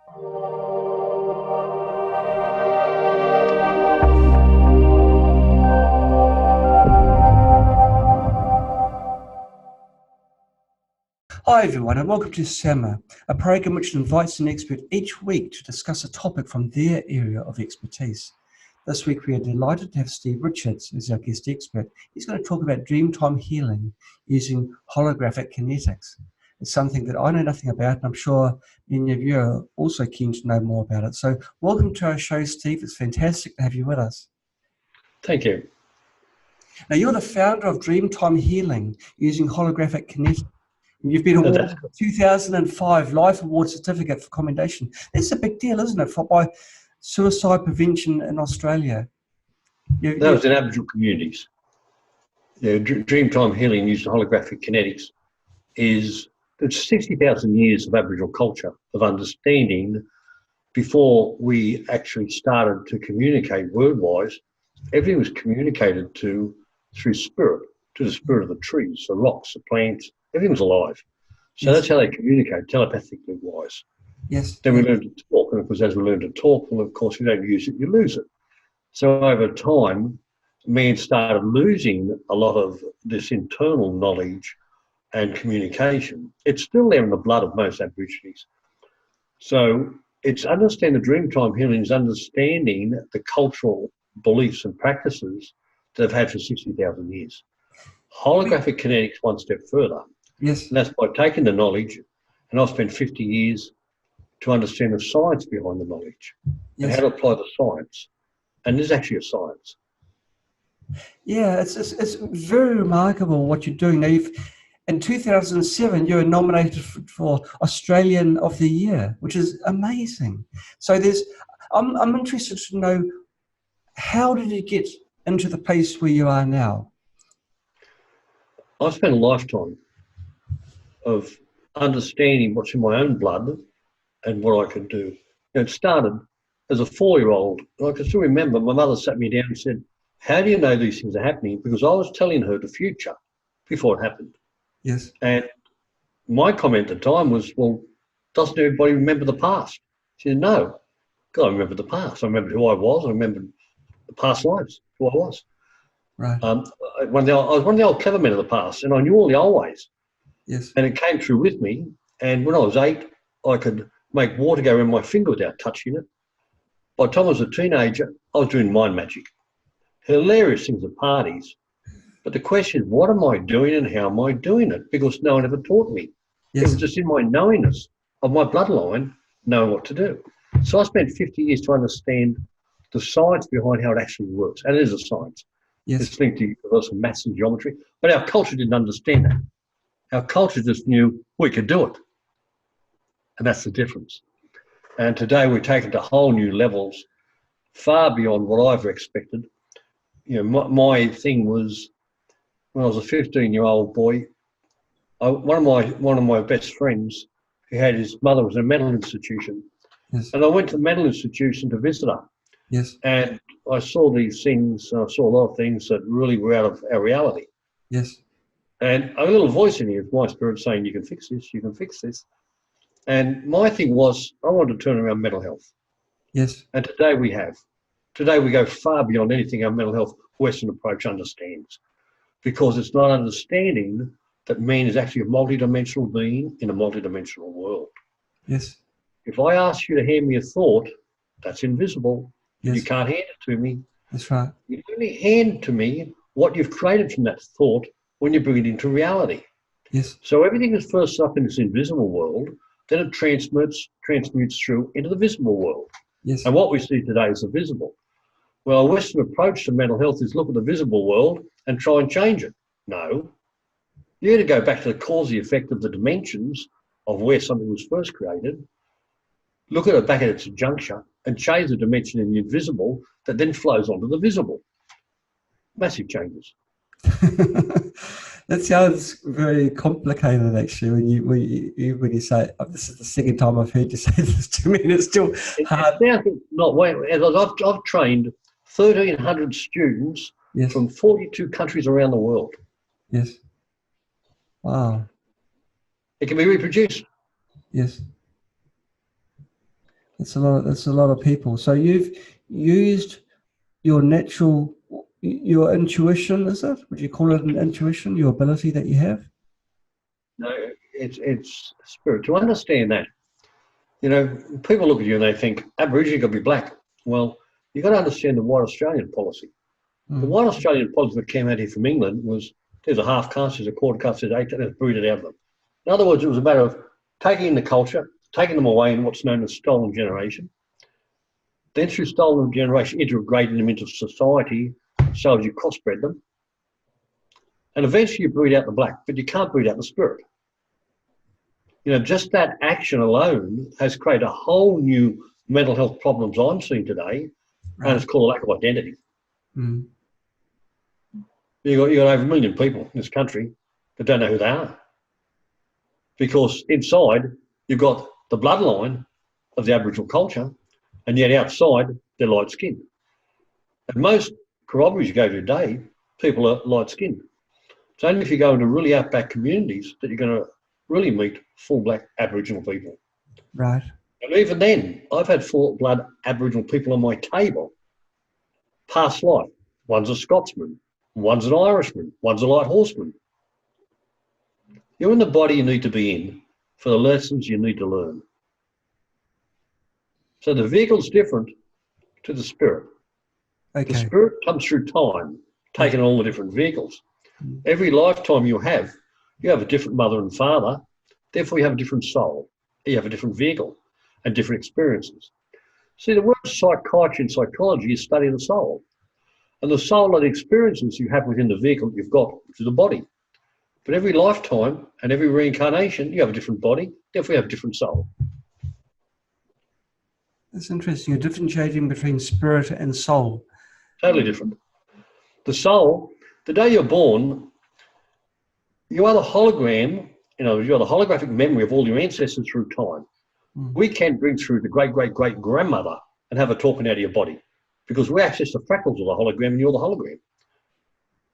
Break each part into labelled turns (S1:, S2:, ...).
S1: Hi everyone, and welcome to SAMA, a program which invites an expert each week to discuss a topic from their area of expertise. This week we are delighted to have Steve Richards as our guest expert. He's going to talk about Dreamtime Healing using Holographic Kinetics. It's something that I know nothing about, and I'm sure many of you are also keen to know more about it. So welcome to our show, Steve. It's fantastic to have you with us.
S2: Thank you.
S1: Now, you're the founder of Dreamtime Healing using Holographic Kinetics. You've been awarded the 2005 Life Award Certificate for Commendation. That's a big deal, isn't it, by suicide prevention in Australia?
S2: That was in Aboriginal communities. Dreamtime Healing using Holographic Kinetics is 60,000 years of Aboriginal culture, of understanding. Before we actually started to communicate word-wise, everything was communicated through spirit, to the spirit of the trees, the rocks, the plants. Everything's alive. So that's how they communicate, telepathically wise.
S1: Yes.
S2: Then we learn to talk, and of course, as we learn to talk, well, of course, you don't use it, you lose it. So over time, man started losing a lot of this internal knowledge and communication. It's still there in the blood of most Aborigines. So it's understanding the Dreamtime Healing is understanding the cultural beliefs and practices that they've had for 60,000 years. Holographic Kinetics one step further.
S1: Yes.
S2: And that's by taking the knowledge, and I've spent 50 years to understand the science behind the knowledge and how to apply the science. And there's actually a science.
S1: Yeah, it's very remarkable what you're doing. Now, in 2007, you were nominated for Australian of the Year, which is amazing. So I'm interested to know, how did you get into the place where you are now?
S2: I've spent a lifetime of understanding what's in my own blood and what I can do. It started as a 4-year-old. I can still remember my mother sat me down and said, "How do you know these things are happening?" Because I was telling her the future before it happened.
S1: Yes.
S2: And my comment at the time was, "Well, doesn't everybody remember the past?" She said, "No, God, I remember the past. I remember who I was. I remember the past lives, who I was."
S1: Right.
S2: I was one of the old clever men of the past, and I knew all the old ways.
S1: Yes.
S2: And it came through with me. And when I was 8, I could make water go around my finger without touching it. By the time I was a teenager, I was doing mind magic. Hilarious things at parties. But the question is, what am I doing and how am I doing it? Because no one ever taught me.
S1: Yes.
S2: It was just in my knowingness of my bloodline, knowing what to do. So I spent 50 years to understand the science behind how it actually works. And it is a science.
S1: Yes.
S2: It's linked to some maths and geometry. But our culture didn't understand that. Our culture just knew we could do it. And that's the difference. And today we're taken to whole new levels, far beyond what I've expected. You know, my thing was, when I was a 15-year-old boy, one of my best friends, who had his mother was in a mental institution.
S1: Yes.
S2: And I went to the mental institution to visit her.
S1: Yes.
S2: And I saw these things, I saw a lot of things that really were out of our reality.
S1: Yes.
S2: And a little voice in here, my spirit, saying, "You can fix this, you can fix this." And my thing was, I wanted to turn around mental health.
S1: Yes.
S2: And today we have. Today we go far beyond anything our mental health Western approach understands. Because it's not understanding that man is actually a multidimensional being in a multidimensional world.
S1: Yes.
S2: If I ask you to hand me a thought, that's invisible.
S1: Yes.
S2: You can't hand it to me.
S1: That's right.
S2: You only hand to me what you've created from that thought when you bring it into reality.
S1: Yes.
S2: So everything is first up in this invisible world, then it transmutes through into the visible world.
S1: Yes.
S2: And what we see today is the visible. Well, a Western approach to mental health is look at the visible world and try and change it. No. You got to go back to the cause and effect of the dimensions of where something was first created, look at it back at its juncture, and change the dimension in the invisible that then flows onto the visible. Massive changes.
S1: That sounds very complicated, actually. When you say, this is the second time I've heard you say this to me, and it's still hard.
S2: I've trained 1,300 students
S1: Yes.
S2: from 42 countries around the world.
S1: Yes. Wow.
S2: It can be reproduced.
S1: Yes. It's a lot. That's a lot of people. So you've used your natural, your intuition. Is it? Would you call it an intuition? Your ability that you have.
S2: No, it's spirit. To understand that, you know, people look at you and they think Aboriginal got to be black. Well, you've got to understand the white Australian policy. The
S1: Mm.
S2: white Australian policy that came out here from England was there's a half caste, there's a quarter caste, there's eight, there's breeded out of them. In other words, it was a matter of taking the culture, taking them away in what's known as stolen generation, then through stolen generation integrating them into society so as you crossbred them, and eventually you breed out the black, but you can't breed out the spirit. You know, just that action alone has created a whole new mental health problems I'm seeing today,
S1: Right.
S2: and it's called a lack of identity.
S1: Mm.
S2: You got over 1 million people in this country that don't know who they are, because inside you've got the bloodline of the Aboriginal culture, and yet outside they're light skinned. And most corroborees you go to today, people are light skinned. It's only if you go into really outback communities that you're going to really meet full black Aboriginal people.
S1: Right.
S2: And even then, I've had full blood Aboriginal people on my table, past life. One's a Scotsman, one's an Irishman, one's a light horseman. You're in the body you need to be in for the lessons you need to learn. So the vehicle's different to the spirit.
S1: Okay.
S2: The spirit comes through time, taking all the different vehicles. Every lifetime you have a different mother and father, therefore you have a different soul. You have a different vehicle and different experiences. See, the word psychiatry and psychology is studying the soul. And the soul are the experiences you have within the vehicle you've got, which is the body. But every lifetime and every reincarnation, you have a different body, therefore you have a different soul.
S1: That's interesting. You're differentiating between spirit and soul.
S2: Totally different. The soul, the day you're born, you are the hologram, you're the holographic memory of all your ancestors through time.
S1: Mm.
S2: We can bring through the great-great-great-grandmother and have her talking out of your body because we access the fractals of the hologram and you're the hologram.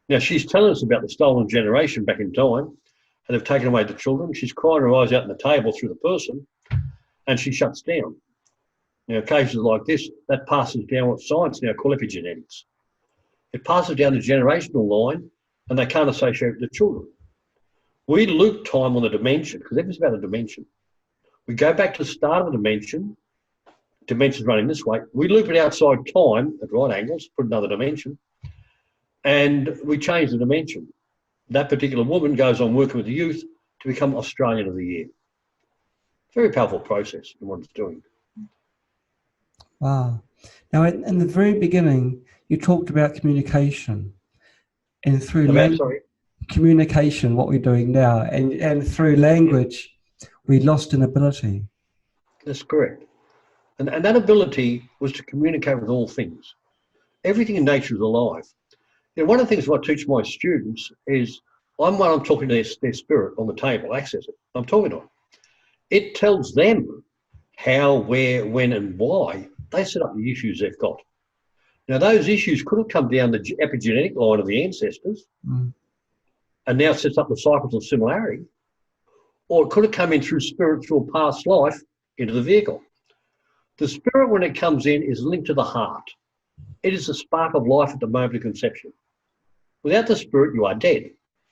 S2: Now, she's telling us about the stolen generation back in time, and they've taken away the children. She's crying her eyes out on the table through the person, and she shuts down. Now, cases like this, that passes down what science now call epigenetics. It passes down the generational line, and they can't associate with the children. We loop time on the dimension, because everything's about a dimension. We go back to the start of the dimension's running this way. We loop it outside time at right angles, put another dimension, and we change the dimension. That particular woman goes on working with the youth to become Australian of the Year. Very powerful process in what it's doing.
S1: Wow. Now, in the very beginning, you talked about communication, and through communication, what we're doing now, and through language, we lost an ability.
S2: That's correct. And that ability was to communicate with all things. Everything in nature is alive. You know, one of the things I teach my students is I'm talking to their spirit on the table, access it. I'm talking to them. It tells them how, where, when, and why they set up the issues they've got. Now, those issues could have come down the epigenetic line of the ancestors and now sets up the cycles of similarity, or it could have come in through spirit, through a past life, into the vehicle. The spirit, when it comes in, is linked to the heart. It is the spark of life at the moment of conception. Without the spirit, you are dead.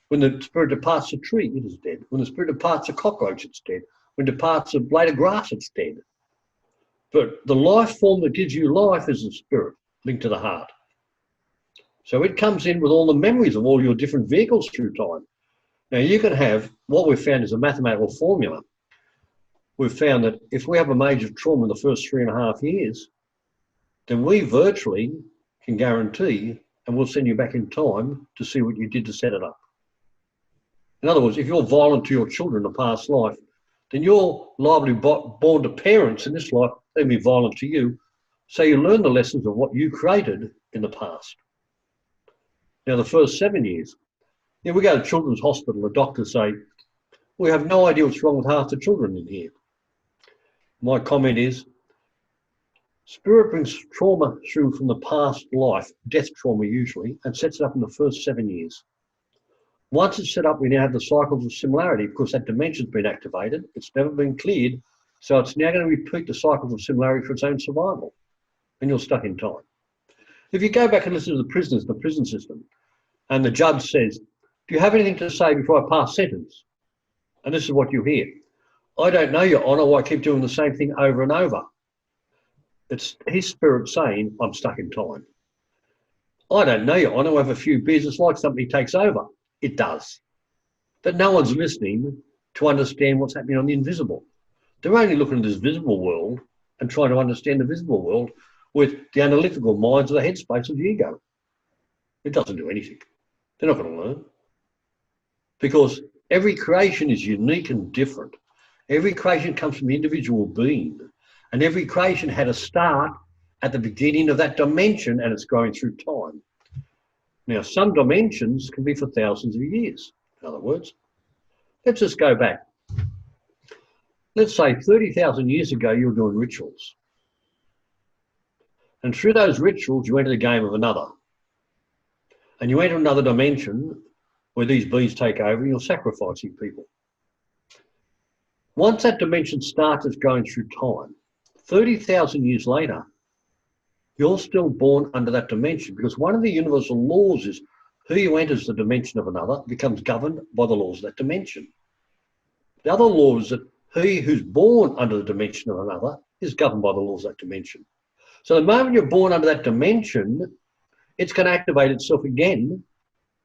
S2: When the spirit departs a tree, it is dead. When the spirit departs a cockroach, it's dead. When it departs a blade of grass, it's dead. But the life form that gives you life is the spirit, linked to the heart. So it comes in with all the memories of all your different vehicles through time. Now you can have, what we've found is a mathematical formula. We've found that if we have a major trauma in the first 3.5 years, then we virtually can guarantee, and we'll send you back in time to see what you did to set it up. In other words, if you're violent to your children in a past life, then you're liable to be born to parents in this life, they'll be violent to you. So you learn the lessons of what you created in the past. Now, the first 7 years, we go to children's hospital, the doctors say, we have no idea what's wrong with half the children in here. My comment is, spirit brings trauma through from the past life, death trauma usually, and sets it up in the first 7 years. Once it's set up, we now have the cycles of similarity because that dimension's been activated. It's never been cleared So it's now going to repeat the cycles of similarity for its own survival, and you're stuck in time. If you go back and listen to the prisoners, the prison system, and the judge says, do you have anything to say before I pass sentence? And this is what you hear. I don't know, Your Honour, why I keep doing the same thing over and over. It's his spirit saying, I'm stuck in time. I don't know, Your Honour, I have a few beers, it's like somebody takes over. It does. But no one's listening to understand what's happening on the invisible. They're only looking at this visible world and trying to understand the visible world with the analytical minds of the headspace of the ego. It doesn't do anything. They're not going to learn. Because every creation is unique and different. Every creation comes from the individual being. And every creation had a start at the beginning of that dimension, and it's growing through time. Now, some dimensions can be for thousands of years. In other words, let's just go back. Let's say 30,000 years ago, you were doing rituals. And through those rituals, you enter the game of another. And you enter another dimension where these beings take over and you're sacrificing people. Once that dimension starts, it's going through time. 30,000 years later, you're still born under that dimension, because one of the universal laws is who enters the dimension of another becomes governed by the laws of that dimension. The other law is that he who's born under the dimension of another is governed by the laws of that dimension. So the moment you're born under that dimension, it's going to activate itself again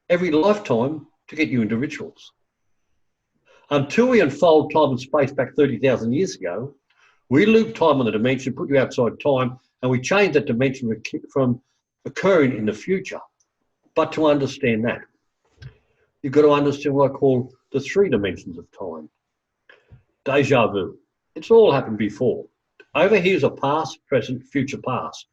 S2: every lifetime to get you into rituals. Until we unfold time and space back 30,000 years ago, we loop time on the dimension, put you outside time, and we change that dimension from occurring in the future. But to understand that, you've got to understand what I call the three dimensions of time. Deja vu. It's all happened before. Over here is a past, present, future, past.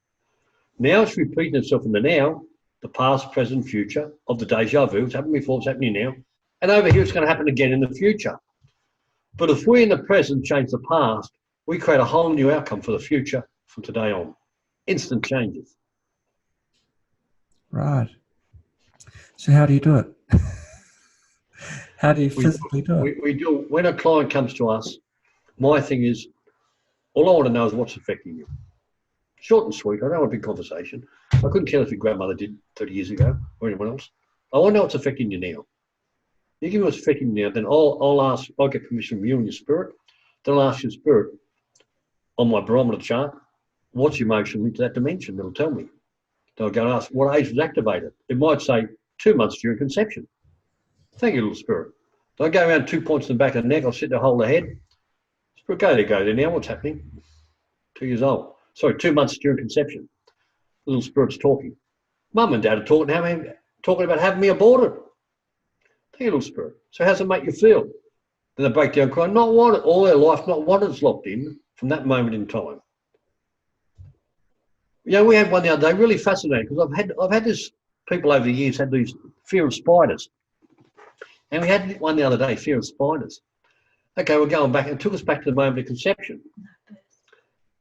S2: Now it's repeating itself in the now, the past, present, future of the deja vu. It's happened before, it's happening now. And over here it's going to happen again in the future. But if we in the present change the past, we create a whole new outcome for the future from today on. Instant changes.
S1: Right. So how do you do it? How do you physically do it?
S2: We do. When a client comes to us, my thing is, all I want to know is what's affecting you. Short and sweet. I don't want a big conversation. I couldn't care if your grandmother did 30 years ago or anyone else. I want to know what's affecting you now. You give me what's affecting you now, then I'll get permission from you and your spirit. Then I'll ask your spirit on my barometer chart, what's your emotion linked to that dimension? It'll tell me. Then I'll go and ask what age was activated. It might say 2 months during conception. Thank you, little spirit. Then I go around 2 points in the back of the neck. I'll sit there, hold the head. Spirit, go there now. What's happening? 2 years old. Sorry, 2 months during conception. The little spirit's talking. Mum and Dad are talking about having me aborted. Thank you, little spirit. So how's it make you feel? Then they break down crying. Not wanted. All their life, not wanted is locked in from that moment in time. You know, we had one the other day, really fascinating, because I've had this, people over the years had these fear of spiders. And we had one the other day, fear of spiders. Okay, we're going back, and it took us back to the moment of conception.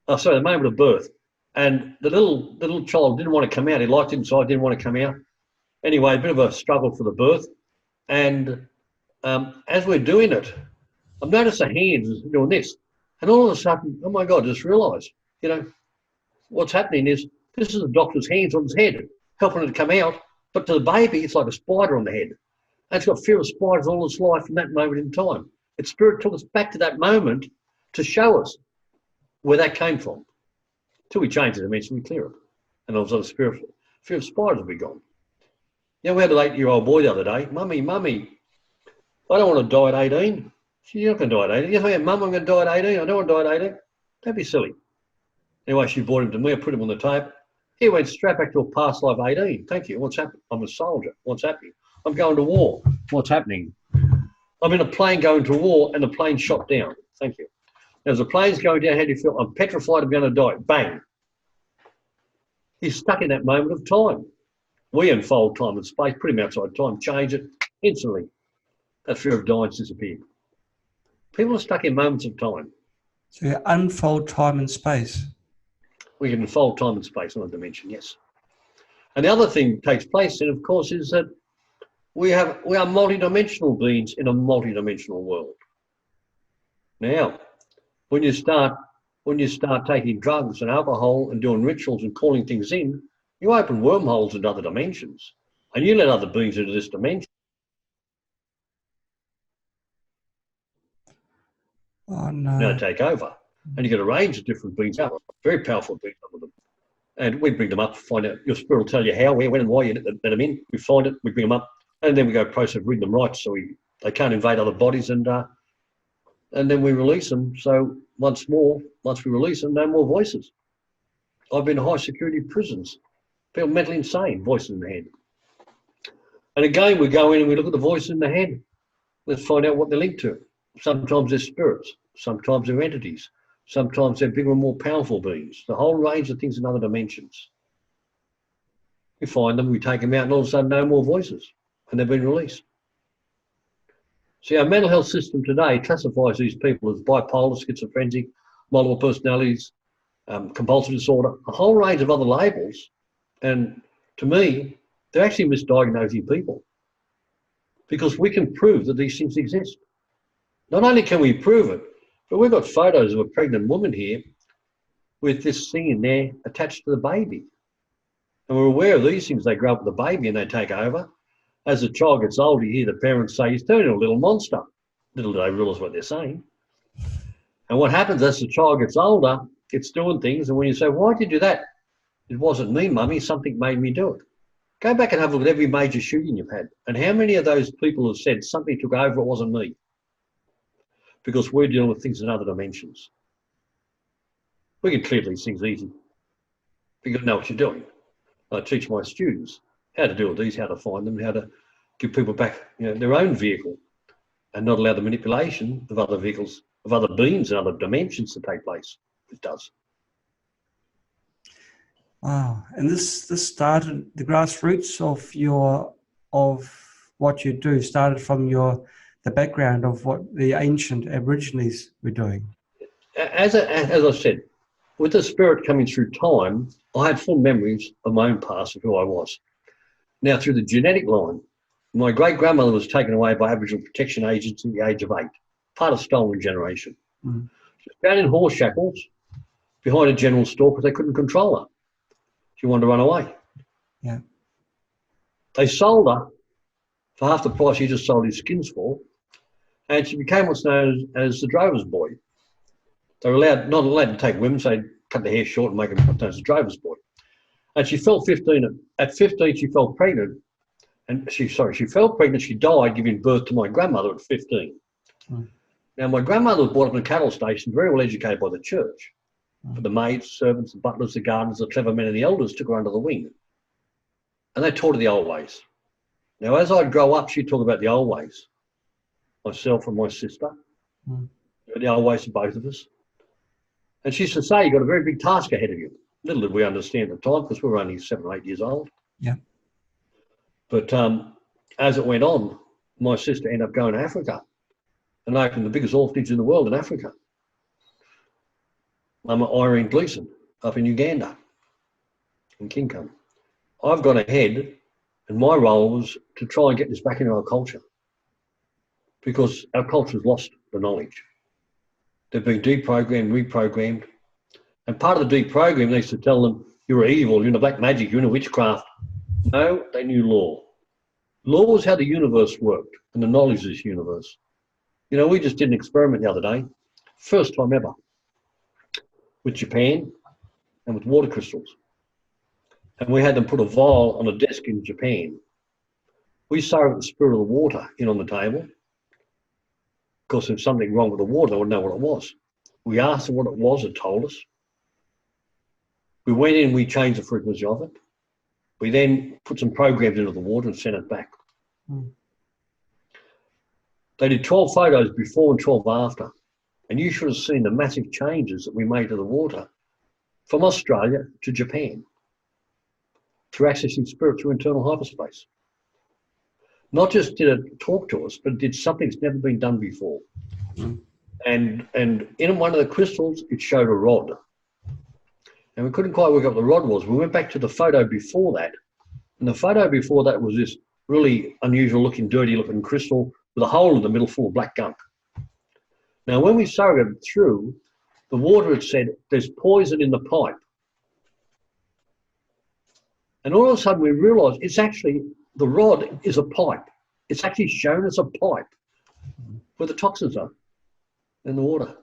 S2: Oh, sorry, the moment of birth. And the little child didn't want to come out. He liked it inside, didn't want to come out. Anyway, a bit of a struggle for the birth. And as we're doing it, I've noticed the hands doing this. And all of a sudden, oh my God, I just realised, you know, what's happening is this is the doctor's hands on his head, helping it to come out. But to the baby, it's like a spider on the head. And it's got fear of spiders all its life from that moment in time. Its spirit took us back to that moment to show us where that came from. Until we change the dimension, we clear it. And all of a sudden, fear of spiders will be gone. You know, we had an 8-year-old boy the other day. Mummy, I don't want to die at 18. You're not going to die at 18. Yes, I am, Mum, I'm going to die at 18. I don't want to die at 18. Don't be silly. Anyway, she brought him to me. I put him on the tape. He went straight back to a past life 18. Thank you. What's happening? I'm a soldier. What's happening? I'm going to war. What's happening? I'm in a plane going to war and the plane shot down. Thank you. As the plane's going down, how do you feel? I'm petrified, I'm going to die. Bang. He's stuck in that moment of time. We unfold time and space, put him outside time, change it instantly. That fear of dying's disappeared. People are stuck in moments of time.
S1: So you unfold time and space.
S2: We can unfold time and space on a dimension, yes. And the other thing that takes place then, of course, is that we are multidimensional beings in a multidimensional world. Now, When you start taking drugs and alcohol and doing rituals and calling things in, you open wormholes into other dimensions, and you let other beings into this dimension.
S1: Oh no.
S2: Take over, and you get a range of different beings out, very powerful beings, some of them. And we bring them up, find out, your spirit will tell you how, where, when, and why you let them in. We find it, we bring them up, and then we go process of reading them right, so they can't invade other bodies, and then we release them. So once we release them, no more voices. I've been in high security prisons, people mentally insane, voices in the head. And again, we go in and we look at the voices in the head. Let's find out what they're linked to. Sometimes they're spirits, sometimes they're entities, sometimes they're bigger and more powerful beings, the whole range of things in other dimensions. We find them, we take them out, and all of a sudden no more voices, and they've been released. See, our mental health system today classifies these people as bipolar, schizophrenic, multiple personalities, compulsive disorder, a whole range of other labels. And to me, they're actually misdiagnosing people, because we can prove that these things exist. Not only can we prove it, but we've got photos of a pregnant woman here with this thing in there attached to the baby. And we're aware of these things. They grow up with the baby and they take over. As the child gets older, you hear the parents say, he's turning into a little monster. Little do they realise what they're saying. And what happens as the child gets older, it's doing things. And when you say, why did you do that? It wasn't me, mummy. Something made me do it. Go back and have a look at every major shooting you've had. And how many of those people have said, something took over, it wasn't me? Because we're dealing with things in other dimensions. We can clear these things easy. You've got to know what you're doing. I teach my students how to deal with these, how to find them, how to give people back their own vehicle, and not allow the manipulation of other vehicles, of other beings and other dimensions to take place. It does.
S1: Wow. And this started, the grassroots of what you do started from the background of what the ancient Aborigines were doing.
S2: As I said, with the spirit coming through time, I had full memories of my own past, of who I was. Now, through the genetic line, my great-grandmother was taken away by Aboriginal Protection Agents at the age of 8, part of stolen generation.
S1: Mm.
S2: She was found in horse shackles behind a general store because they couldn't control her. She wanted to run away.
S1: Yeah.
S2: They sold her for half the price he just sold his skins for, and she became what's known as the drover's boy. They were not allowed to take women, so they'd cut their hair short and make them known as the drover's boy. And she fell 15. At 15, she fell pregnant. And she fell pregnant. She died giving birth to my grandmother at 15. Mm. Now, my grandmother was brought up in a cattle station, very well educated by the church. Mm. But the maids, servants, the butlers, the gardeners, the clever men and the elders took her under the wing. And they taught her the old ways. Now, as I'd grow up, she'd talk about the old ways. Myself and my sister. Mm. The old ways of both of us. And she used to say, you've got a very big task ahead of you. Little did we understand at the time, because we were only 7 or 8 years old.
S1: Yeah.
S2: But as it went on, my sister ended up going to Africa and opened the biggest orphanage in the world in Africa. Irene Gleason up in Uganda, in Kincombe. I've gone ahead, and my role was to try and get this back into our culture, because our culture's lost the knowledge. They've been deprogrammed, reprogrammed. And part of the deprogram needs to tell them, you're evil, you're into black magic, you're into witchcraft. No, they knew law. Law was how the universe worked, and the knowledge of this universe. We just did an experiment the other day, first time ever, with Japan and with water crystals. And we had them put a vial on a desk in Japan. We surrogate the spirit of the water in on the table. Because if something wrong with the water, they would know what it was. We asked them what it was, it told us. We went in, we changed the frequency of it. We then put some programs into the water and sent it back. Mm. They did 12 photos before and 12 after. And you should have seen the massive changes that we made to the water from Australia to Japan through accessing spirit through internal hyperspace. Not just did it talk to us, but it did something that's never been done before. Mm. And in one of the crystals, it showed a rod. And we couldn't quite work out what the rod was. We went back to the photo before that. And the photo before that was this really unusual looking, dirty looking crystal with a hole in the middle full of black gunk. Now, when we surrogated through, The water had said, there's poison in the pipe. And all of a sudden we realised it's actually, the rod is a pipe. It's actually shown as a pipe where the toxins are in the water.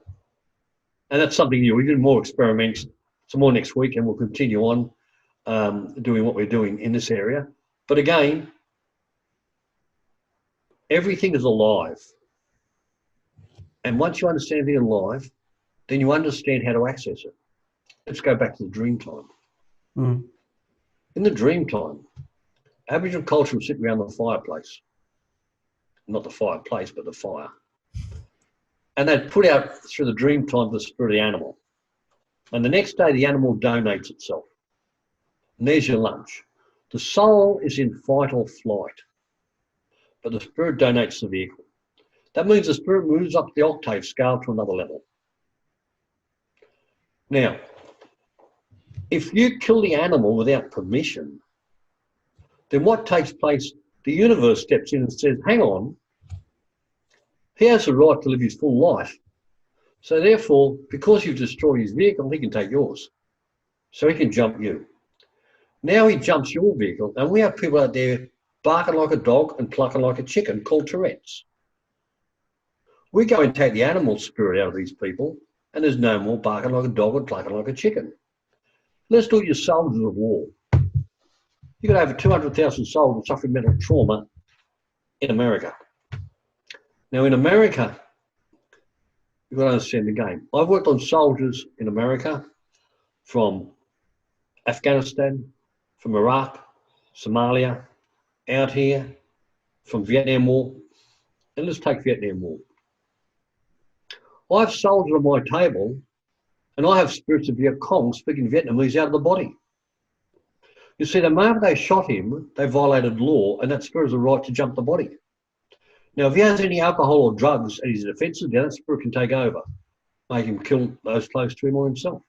S2: And that's something new. We do more experiments, some more next week, and we'll continue on doing what we're doing in this area. But again, everything is alive. And once you understand everything alive, then you understand how to access it. Let's go back to the dream time.
S1: Mm.
S2: In the dream time, Aboriginal culture will sit around the fireplace. Not the fireplace, but the fire. And they'd put out through the dream time the spirit of the animal. And the next day, the animal donates itself. And there's your lunch. The soul is in fight or flight, but the spirit donates the vehicle. That means the spirit moves up the octave scale to another level. Now, if you kill the animal without permission, then what takes place? The universe steps in and says, hang on, he has the right to live his full life. So therefore, because you've destroyed his vehicle, he can take yours. So he can jump you. Now he jumps your vehicle, and we have people out there barking like a dog and plucking like a chicken called Tourette's. We go and take the animal spirit out of these people, and there's no more barking like a dog and plucking like a chicken. Let's look at your soldiers of war. You've got over 200,000 soldiers suffering mental trauma in America. Now in America, you've got to understand the game. I've worked on soldiers in America from Afghanistan, from Iraq, Somalia, out here, from Vietnam War. And let's take Vietnam War. I have soldiers on my table, and I have spirits of Viet Cong speaking Vietnamese out of the body. You see, the moment they shot him, they violated law, and that spirit has the right to jump the body. Now, if he has any alcohol or drugs and his defences down, that spirit can take over, make him kill those close to him or himself.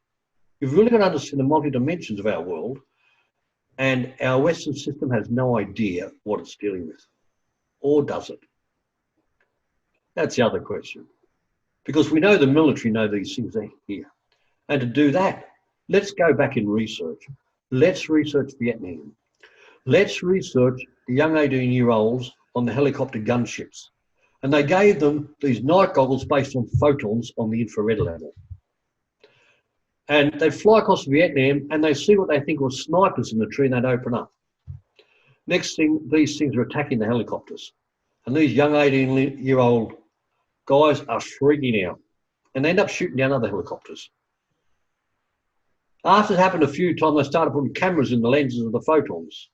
S2: You've really got to understand the multi-dimensions of our world, and our Western system has no idea what it's dealing with. Or does it? That's the other question. Because we know the military know these things are here. And to do that, let's go back in research. Let's research Vietnam. Let's research the young 18-year-olds on the helicopter gunships. And they gave them these night goggles based on photons on the infrared level. And they'd fly across Vietnam and they see what they think was snipers in the tree and they'd open up. Next thing, these things are attacking the helicopters. And these young 18-year-old guys are freaking out. And they end up shooting down other helicopters. After it happened a few times, they started putting cameras in the lenses of the photons.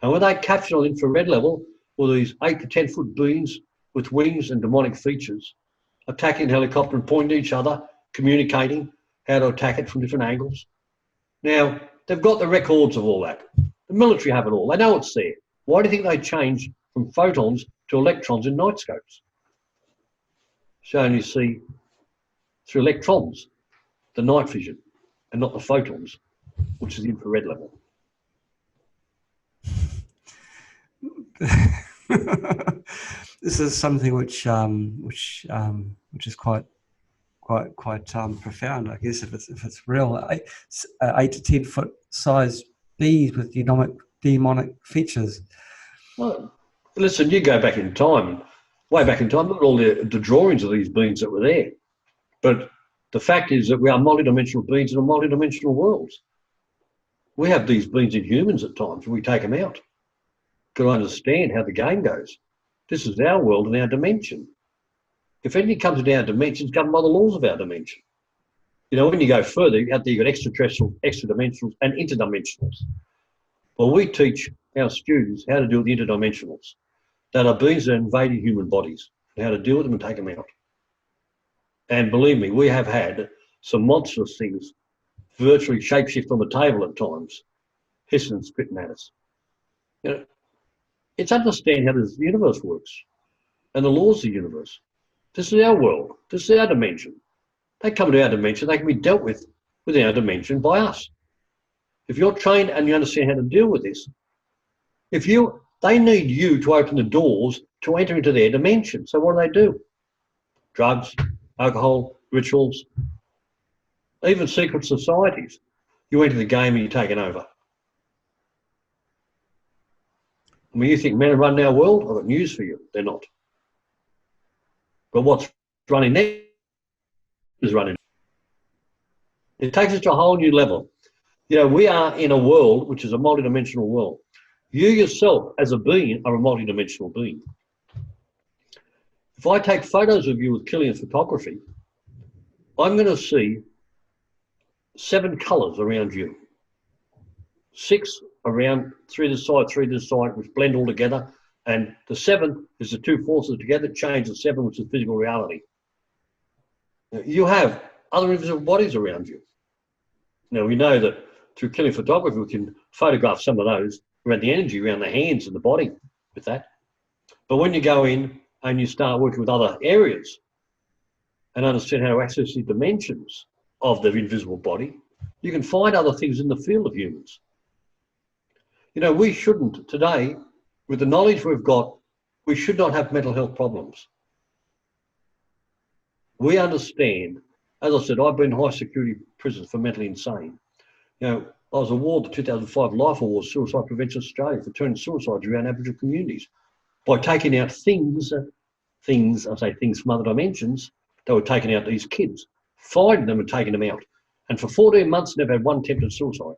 S2: And when they captured on infrared level, were these 8 to 10 foot beings with wings and demonic features, attacking the helicopter and pointing at each other, communicating how to attack it from different angles. Now, they've got the records of all that. The military have it all. They know it's there. Why do you think they changed from photons to electrons in night scopes? So you see through electrons, the night vision, and not the photons, which is the infrared level.
S1: This is something which is quite profound, I guess, if it's real. 8 to 10 foot size bees with demonic features.
S2: Well, listen, you go back in time, way back in time, look at all the drawings of these beings that were there. But the fact is that we are multidimensional beings in a multidimensional world. We have these beings in humans at times, and we take them out. Got to understand how the game goes. This is our world and our dimension. If anything comes in our dimension, it's governed by the laws of our dimension. You know, when you go further, out there you've got extraterrestrials, extra-dimensionals, and interdimensionals. Well, we teach our students how to deal with the interdimensionals, that are beings that are invading human bodies, and how to deal with them and take them out. And believe me, we have had some monstrous things virtually shapeshift on the table at times, hissing and spitting at us. You know, it's understand how this universe works and the laws of the universe. This is our world. This is our dimension. They come to our dimension, they can be dealt with within our dimension by us. If you're trained and you understand how to deal with this, they need you to open the doors to enter into their dimension. So what do? Drugs, alcohol, rituals, even secret societies. You enter the game and you're taken over. I mean, you think men are running our world? I've got news for you. They're not. But what's running next is running. It takes us to a whole new level. You know, we are in a world which is a multidimensional world. You yourself, as a being, are a multidimensional being. If I take photos of you with Killian photography, I'm going to see 7 colours around you. 6 around 3 to the side, 3 to the side, which blend all together. And the 7th is the 2 forces together, change the 7, which is physical reality. You have other invisible bodies around you. Now, we know that through Killian photography, we can photograph some of those around the energy, around the hands and the body with that. But when you go in and you start working with other areas and understand how to access the dimensions of the invisible body, you can find other things in the field of humans. You know, we shouldn't today, with the knowledge we've got, we should not have mental health problems. We understand, as I said, I've been in high security prisons for mentally insane. You know, I was awarded the 2005 Life Award, Suicide Prevention Australia, for turning suicides around Aboriginal communities by taking out things from other dimensions that were taking out these kids, finding them and taking them out. And for 14 months, never had one attempted suicide.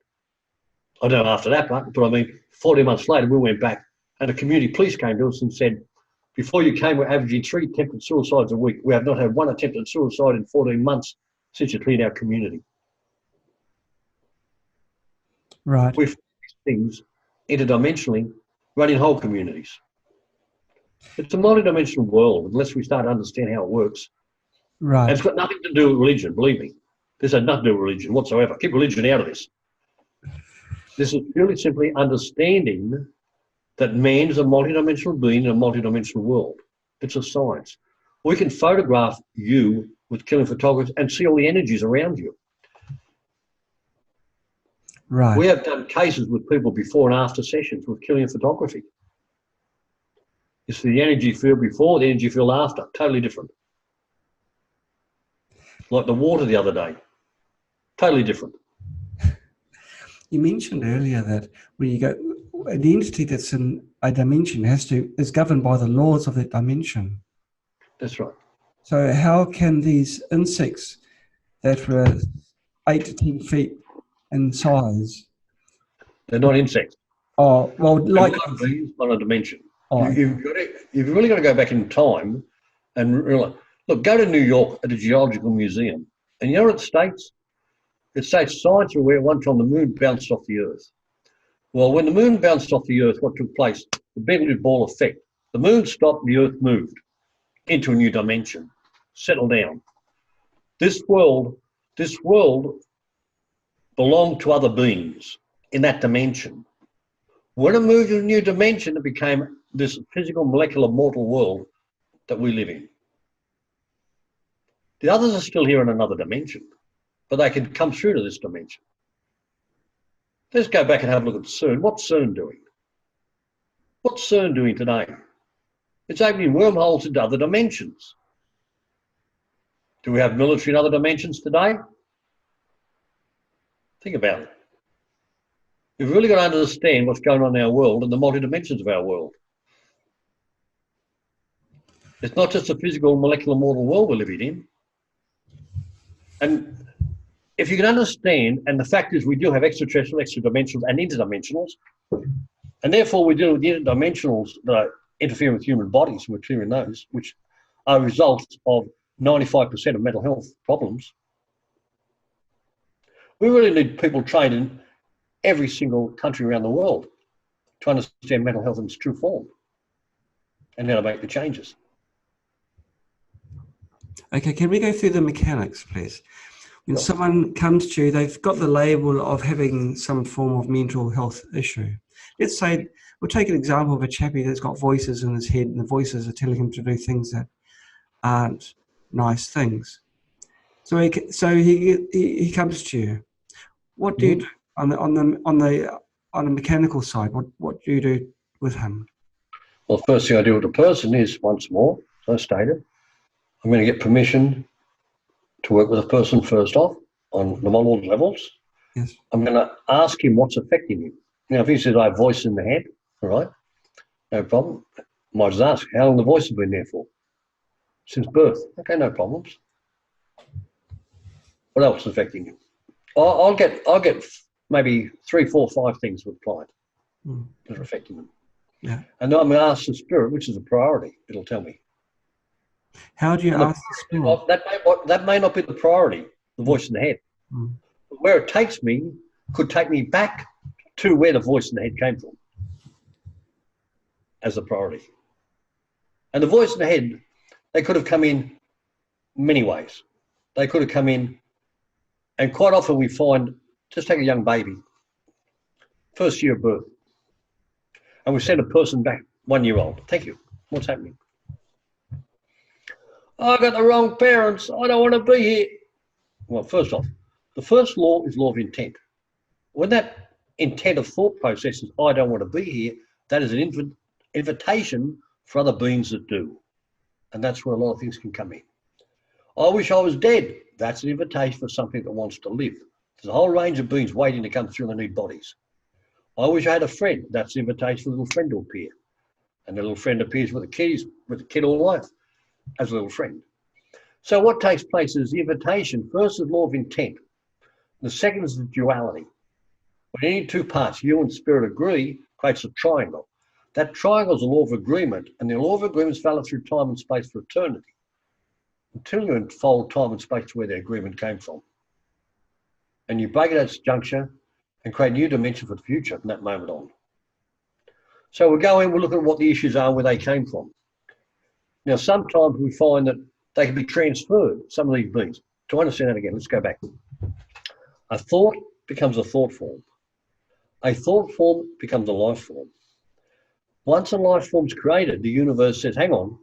S2: I don't know after that, but I mean, 14 months later, we went back and the community police came to us and said, before you came, we're averaging 3 attempted suicides a week. We have not had one attempted suicide in 14 months since you cleared our community.
S1: Right.
S2: We've things interdimensionally running whole communities. It's a multidimensional world unless we start to understand how it works.
S1: Right.
S2: And it's got nothing to do with religion, believe me. This has nothing to do with religion whatsoever. Keep religion out of this. This is purely simply understanding that man is a multidimensional being in a multidimensional world. It's a science. We can photograph you with Killian photography and see all the energies around you.
S1: Right.
S2: We have done cases with people before and after sessions with Killian photography. You see the energy field before, the energy field after, totally different. Like the water the other day, totally different.
S1: You mentioned earlier that when you go, the entity that's in a dimension is governed by the laws of that dimension.
S2: That's right.
S1: So how can these insects that were 8 to 10 feet in size?
S2: They're not insects.
S1: Oh, well, like
S2: beings on a dimension.
S1: Oh.
S2: You've really got to go back in time and realize. Look, go to New York at the Geological Museum, and you know what it states? It states science are where one time the moon bounced off the Earth. Well, when the moon bounced off the Earth, what took place? The Begley ball effect. The moon stopped, the Earth moved into a new dimension, settled down. This world belonged to other beings in that dimension. When it moved to a new dimension, it became this physical, molecular, mortal world that we live in. The others are still here in another dimension, but they can come through to this dimension. Let's go back and have a look at CERN. What's CERN doing? What's CERN doing today? It's opening wormholes into other dimensions. Do we have military in other dimensions today? Think about it. We've really got to understand what's going on in our world and the multi-dimensions of our world. It's not just a physical, molecular, mortal world we're living in. And if you can understand, and the fact is we do have extraterrestrial, extra-dimensionals and interdimensionals, and therefore we deal with the interdimensionals that are interfering with human bodies, and we're clearing those, which are results of 95% of mental health problems. We really need people trained in every single country around the world to understand mental health in its true form and how to make the changes.
S1: Okay, can we go through the mechanics, please? When someone comes to you, they've got the label of having some form of mental health issue. Let's say, we'll take an example of a chappie that's got voices in his head and the voices are telling him to do things that aren't nice things. So he comes to you. What do you do on the mechanical side? What do you do with him?
S2: Well, first thing I do with the person is, once more, as I stated, I'm going to get permission to work with a person first off. on the model levels.
S1: Yes.
S2: I'm going to ask him what's affecting him. Now, if he says, I have voice in the head, all right, no problem. Might just ask, how long the voice has been there for? Since birth. Okay, no problems. What else is affecting him? I'll get maybe 3, 4, 5 things with the client that are affecting them.
S1: Yeah.
S2: And then I'm going to ask the spirit, which is a priority. It'll tell me.
S1: How do you ask the spirit?
S2: That may not be the priority, the voice in the head. But where it takes me could take me back to where the voice in the head came from as a priority. And the voice in the head, they could have come in many ways. They could have come in, and quite often we find, just take a young baby, first year of birth, and we send a person back, 1 year old. Thank you. What's happening? I got the wrong parents. I don't want to be here. Well, first off, the first law is law of intent. When that intent of thought process is, I don't want to be here, that is an invitation for other beings that do. And that's where a lot of things can come in. I wish I was dead. That's an invitation for something that wants to live. There's a whole range of beings waiting to come through and they need bodies. I wish I had a friend. That's an invitation for a little friend to appear. And the little friend appears with the kid all life as a little friend. So what takes place is the invitation. First is law of intent. The second is the duality. When any two parts, you and spirit, agree, creates a triangle. That triangle is a law of agreement, and the law of agreement is valid through time and space for eternity, until you unfold time and space to where the agreement came from. And you break it at its juncture and create a new dimension for the future from that moment on. So we'll go in, we'll look at what the issues are, where they came from. Now, sometimes we find that they can be transferred, some of these beings. To understand that again, let's go back. A thought becomes a thought form. A thought form becomes a life form. Once a life form's created, the universe says, hang on,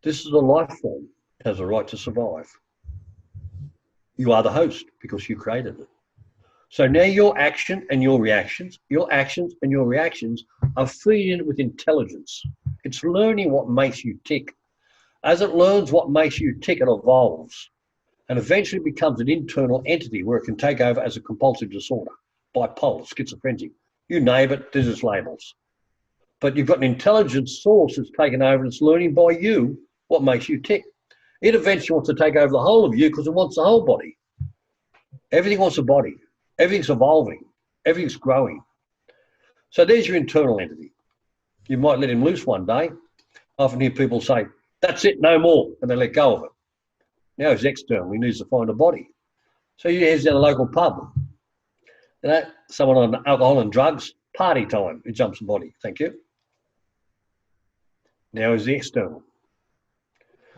S2: this is a life form. It has a right to survive. You are the host because you created it. So now your action and your reactions are feeding it with intelligence. It's learning what makes you tick. As it learns what makes you tick, it evolves and eventually becomes an internal entity where it can take over as a compulsive disorder, bipolar, schizophrenic. You name it, there's its labels. But you've got an intelligent source that's taken over and it's learning by you what makes you tick. It eventually wants to take over the whole of you because it wants the whole body. Everything wants a body. Everything's evolving. Everything's growing. So there's your internal entity. You might let him loose one day. I often hear people say, that's it, no more, and they let go of it. Now he's external. He needs to find a body. So he heads down a local pub. You know, someone on alcohol and drugs, party time. He jumps the body. Thank you. Now is the external.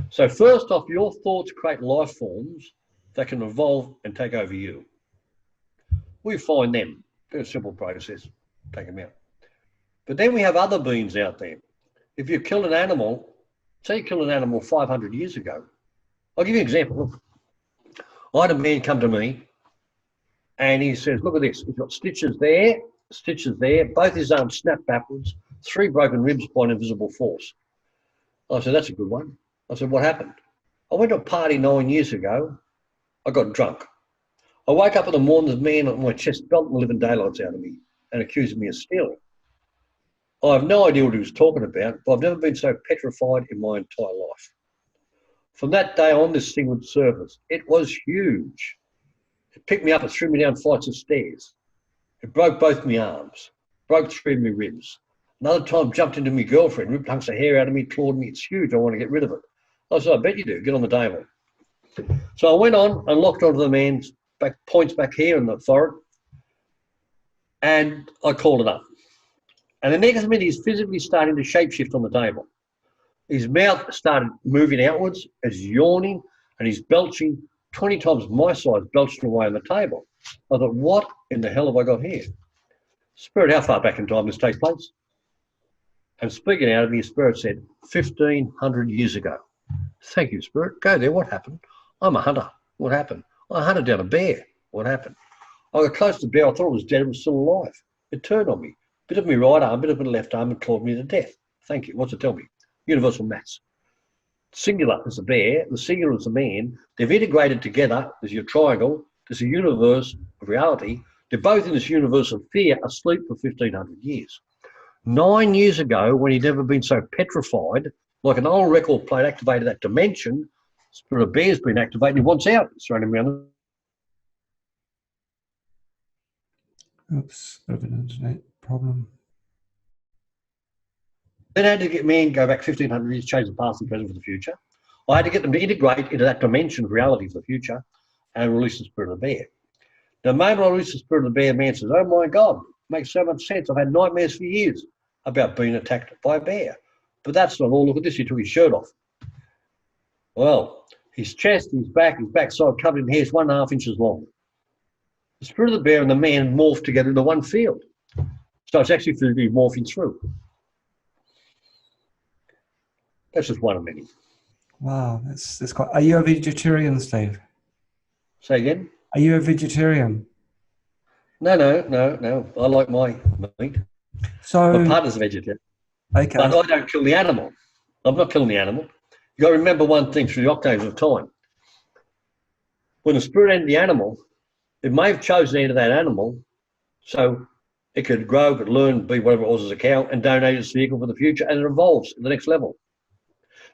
S2: So first off, your thoughts create life forms that can evolve and take over you. We find them. It's a simple process. Take them out. But then we have other beings out there. If you kill an animal, say you killed an animal 500 years ago. I'll give you an example. Look, I had a man come to me and he says, look at this. He's got stitches there, both his arms snapped backwards, 3 broken ribs by an invisible force. I said, that's a good one. I said, what happened? I went to a party 9 years ago. I got drunk. I woke up in the morning, this man on my chest belting the living daylights out of me and accusing me of stealing. I have no idea what he was talking about, but I've never been so petrified in my entire life. From that day on, this thing would surface. It was huge. It picked me up and threw me down flights of stairs. It broke both my arms, broke 3 of my ribs. Another time, jumped into my girlfriend, ripped hunks of hair out of me, clawed me. It's huge. I want to get rid of it. I said, I bet you do. Get on the table. So I went on and locked onto the man's points back here in the forehead, and I called it up. And the next minute, he's physically starting to shapeshift on the table. His mouth started moving outwards, he's yawning, and he's belching 20 times my size, belching away on the table. I thought, what in the hell have I got here? Spirit, how far back in time this takes place? And speaking out of me, Spirit said, 1,500 years ago. Thank you, Spirit. Go there. What happened? I'm a hunter. What happened? I hunted down a bear. What happened? I got close to the bear. I thought it was dead. It was still alive. It turned on me. Bit of my right arm, bit of my left arm, and clawed me to death. Thank you. What's it tell me? Universal maths. Singular is the bear. The singular is the man. They've integrated together as your triangle There's a universe of reality. They're both in this universe of fear, asleep for 1,500 years. 9 years ago, when he'd never been so petrified, like an old record plate activated that dimension, Spirit of Bear's been activated, he wants out. It's running around.
S1: Oops, bit of an internet problem.
S2: Then I had to get me and go back 1,500 years, change the past and present for the future. I had to get them to integrate into that dimension of reality for the future and release the Spirit of the Bear. The moment I release the Spirit of the Bear, man says, oh my God, makes so much sense. I've had nightmares for years about being attacked by a bear. But that's not all. Look at this. He took his shirt off. Well, his chest, his backside covered in hairs 1.5 inches long. The Spirit of the Bear and the man morphed together into one field. So it's actually physically morphing through. That's just one of many.
S1: Wow, that's quite. Are you a vegetarian, Steve?
S2: Say again?
S1: Are you a vegetarian?
S2: No. I like my meat.
S1: So
S2: my partner's a vegetarian.
S1: Okay.
S2: But I don't kill the animal. I'm not killing the animal. You got to remember one thing through the octaves of time. When the spirit entered the animal, it may have chosen to enter that animal so it could grow, could learn, be whatever it was as a cow, and donate its vehicle for the future, and it evolves at the next level.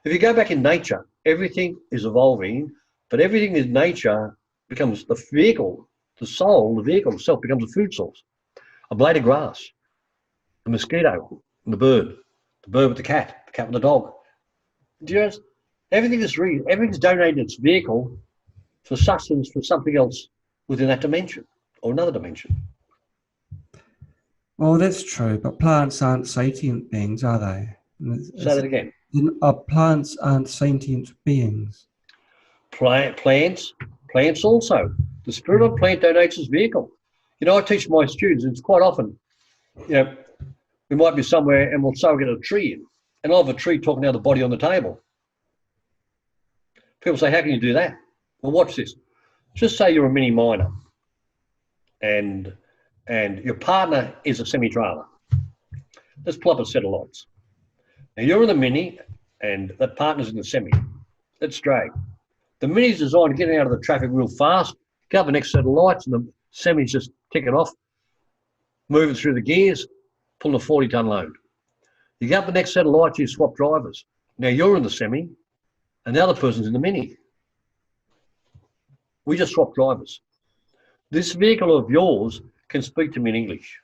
S2: If you go back in nature, everything is evolving, but everything in nature becomes the vehicle, the soul, the vehicle itself becomes a food source. A blade of grass, a mosquito, and the bird with the cat with the dog. Just everything's donated its vehicle for sustenance for something else within that dimension or another dimension.
S1: Well, that's true, but plants aren't sentient beings, are they?
S2: Say that again.
S1: Plants aren't sentient beings.
S2: Plants also. The spirit of plant donates its vehicle. You know, I teach my students, it's quite often, you know, we might be somewhere and we'll get a tree in, and I'll have a tree talking out the body on the table. People say, how can you do that? Well, watch this. Just say you're a mini miner and your partner is a semi-trailer. Let's pull up a set of lights. Now you're in the mini and that partner's in the semi. Let's drag. The mini's designed to get out of the traffic real fast, get up the next set of lights, and the semi's just ticking off, moving through the gears, pulling a 40-ton load. You get up the next set of lights, you swap drivers. Now you're in the semi and the other person's in the mini. We just swap drivers. This vehicle of yours can speak to me in English.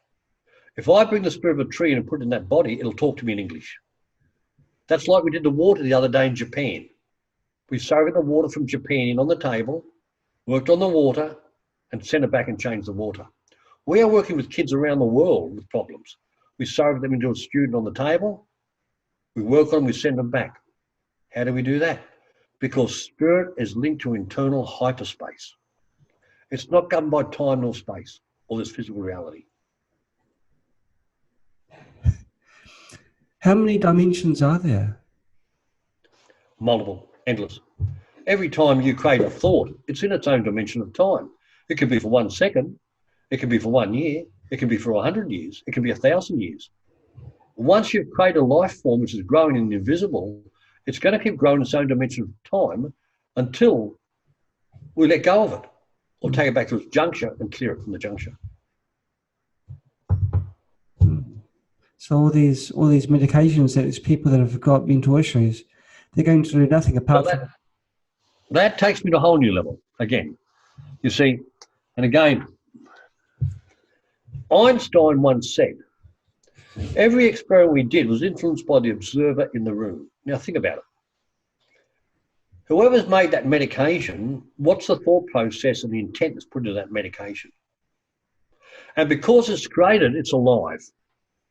S2: If I bring the spirit of a tree and put it in that body, it'll talk to me in English. That's like we did the water the other day in Japan. We soaked the water from Japan in on the table, worked on the water, and sent it back and changed the water. We are working with kids around the world with problems. We soak them into a student on the table, we work on them, we send them back. How do we do that? Because spirit is linked to internal hyperspace. It's not governed by time nor space or this physical reality.
S1: How many dimensions are there?
S2: Multiple, endless. Every time you create a thought, it's in its own dimension of time. It can be for 1 second, it can be for 1 year, it can be for 100 years, it can be 1,000 years. Once you've created a life form which is growing in the invisible, it's going to keep growing in its own dimension of time until we let go of it or take it back to its juncture and clear it from the juncture.
S1: So all these medications that there's people that have got mental issues, they're going to do nothing apart from
S2: that takes me to a whole new level again. You see, and again, Einstein once said, every experiment we did was influenced by the observer in the room. Now think about it. Whoever's made that medication, what's the thought process and the intent that's put into that medication? And because it's created, it's alive.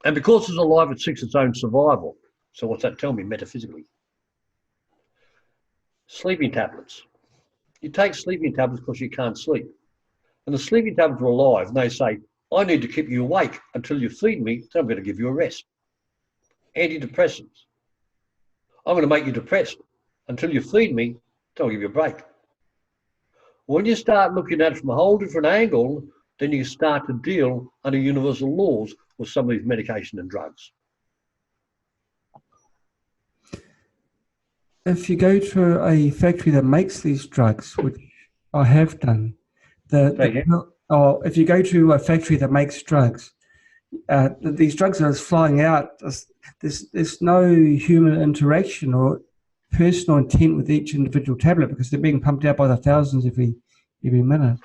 S2: And because it's alive, it seeks its own survival. So what's that tell me metaphysically? Sleeping tablets. You take sleeping tablets because you can't sleep. And the sleeping tablets are alive, and they say, I need to keep you awake until you feed me, then I'm going to give you a rest. Antidepressants. I'm going to make you depressed until you feed me, then I'll give you a break. When you start looking at it from a whole different angle, then you start to deal under universal laws with some of these medication and drugs.
S1: If you go to a factory that makes these drugs, which I have done, If you go to a factory that makes drugs, these drugs are flying out. There's no human interaction or personal intent with each individual tablet because they're being pumped out by the thousands every minute.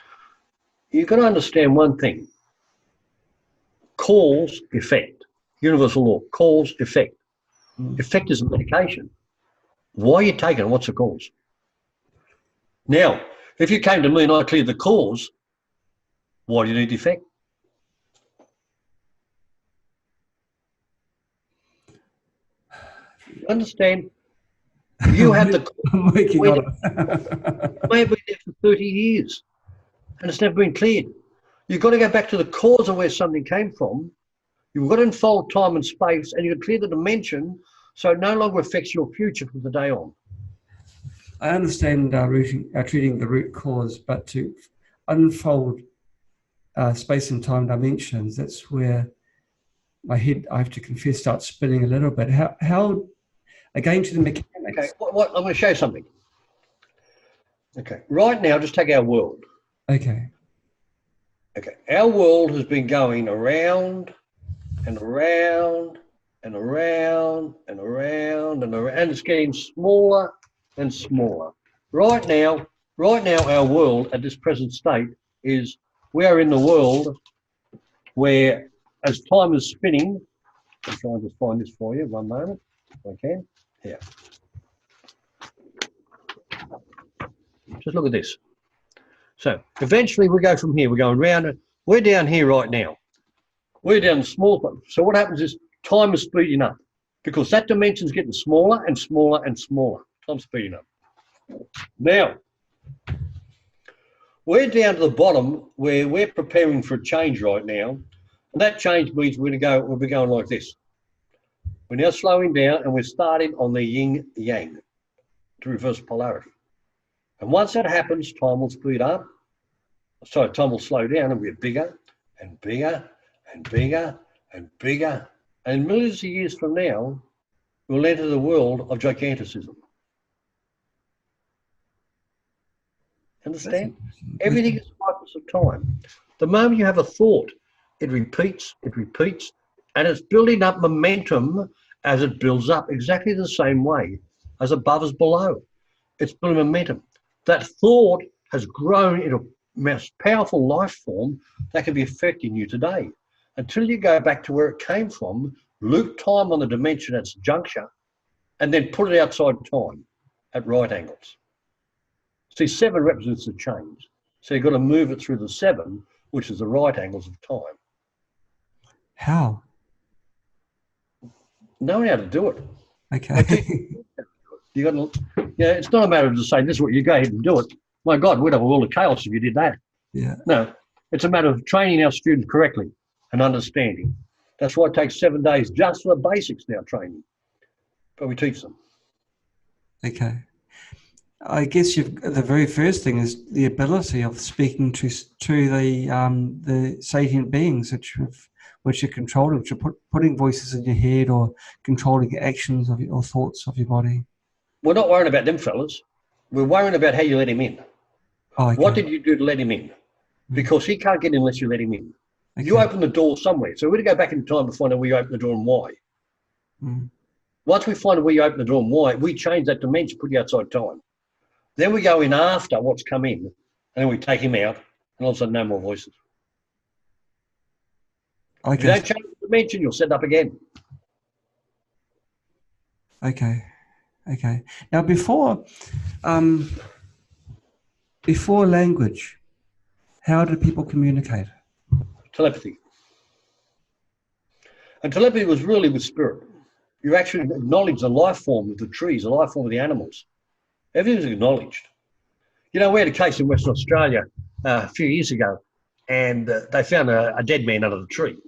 S2: You've got to understand one thing. Cause, effect. Universal law. Cause, effect. Effect is a medication. Why are you taking it? What's the cause? Now, if you came to me and I cleared the cause, why do you need the effect? You understand? You have the cause.
S1: I'm working on it.
S2: May have been there for 30 years and it's never been cleared. You've got to go back to the cause of where something came from. You've got to unfold time and space, and you've got to clear the dimension so it no longer affects your future from the day on.
S1: I understand treating the root cause, but to unfold space and time dimensions, that's where my head, I have to confess, starts spinning a little bit. How again, to the mechanics.
S2: Okay, I'm going to show you something. Okay, right now, just take our world.
S1: Okay.
S2: Okay, our world has been going around and around and around and around and around, and it's getting smaller and smaller. Right now, our world at this present state is we are in the world where, as time is spinning, I'm trying to find this for you. One moment, if I can. Here. Just look at this. So eventually we go from here. We're going round. We're down here right now. We're down the small. So what happens is time is speeding up because that dimension's getting smaller and smaller and smaller. Time's speeding up. Now, we're down to the bottom where we're preparing for a change right now. And that change means we'll be going like this. We're now slowing down and we're starting on the yin yang to reverse polarity. And once that happens, time will speed up. So time will slow down and we're bigger and bigger and bigger and bigger. And millions of years from now, we'll enter the world of giganticism. Understand? Everything is cycles of time. The moment you have a thought, it repeats, and it's building up momentum as it builds up, exactly the same way as above is below. It's building momentum. That thought has grown into a most powerful life form that can be affecting you today. Until you go back to where it came from, loop time on the dimension at its juncture, and then put it outside time at right angles. See, 7 represents the change. So you've got to move it through the 7, which is the right angles of time.
S1: How?
S2: Knowing how to do it.
S1: Okay.
S2: You got to, it's not a matter of just saying this is what you go ahead and do it. My God, we'd have a world of chaos if you did that.
S1: Yeah.
S2: No, it's a matter of training our students correctly and understanding. That's why it takes 7 days just for the basics now training. But we teach them.
S1: Okay. I guess the very first thing is the ability of speaking to the sentient beings which are controlling, which are putting voices in your head or controlling actions or thoughts of your body.
S2: We're not worrying about them fellas. We're worrying about how you let him in.
S1: Oh, okay.
S2: What did you do to let him in? Because he can't get in unless you let him in.
S1: Okay.
S2: You open the door somewhere. So we're going to go back in time to find out where you open the door and why.
S1: Mm.
S2: Once we find out where you open the door and why, we change that dimension, put you outside time. Then we go in after what's come in, and then we take him out, and all of a sudden no more voices.
S1: Okay.
S2: If you don't change the dimension, you'll set up again.
S1: Okay. Okay. Now before language, how did people communicate?
S2: Telepathy. And telepathy was really with spirit. You actually acknowledge the life form of the trees, the life form of the animals. Everything's acknowledged. You know, we had a case in Western Australia a few years ago, and they found a dead man under the tree.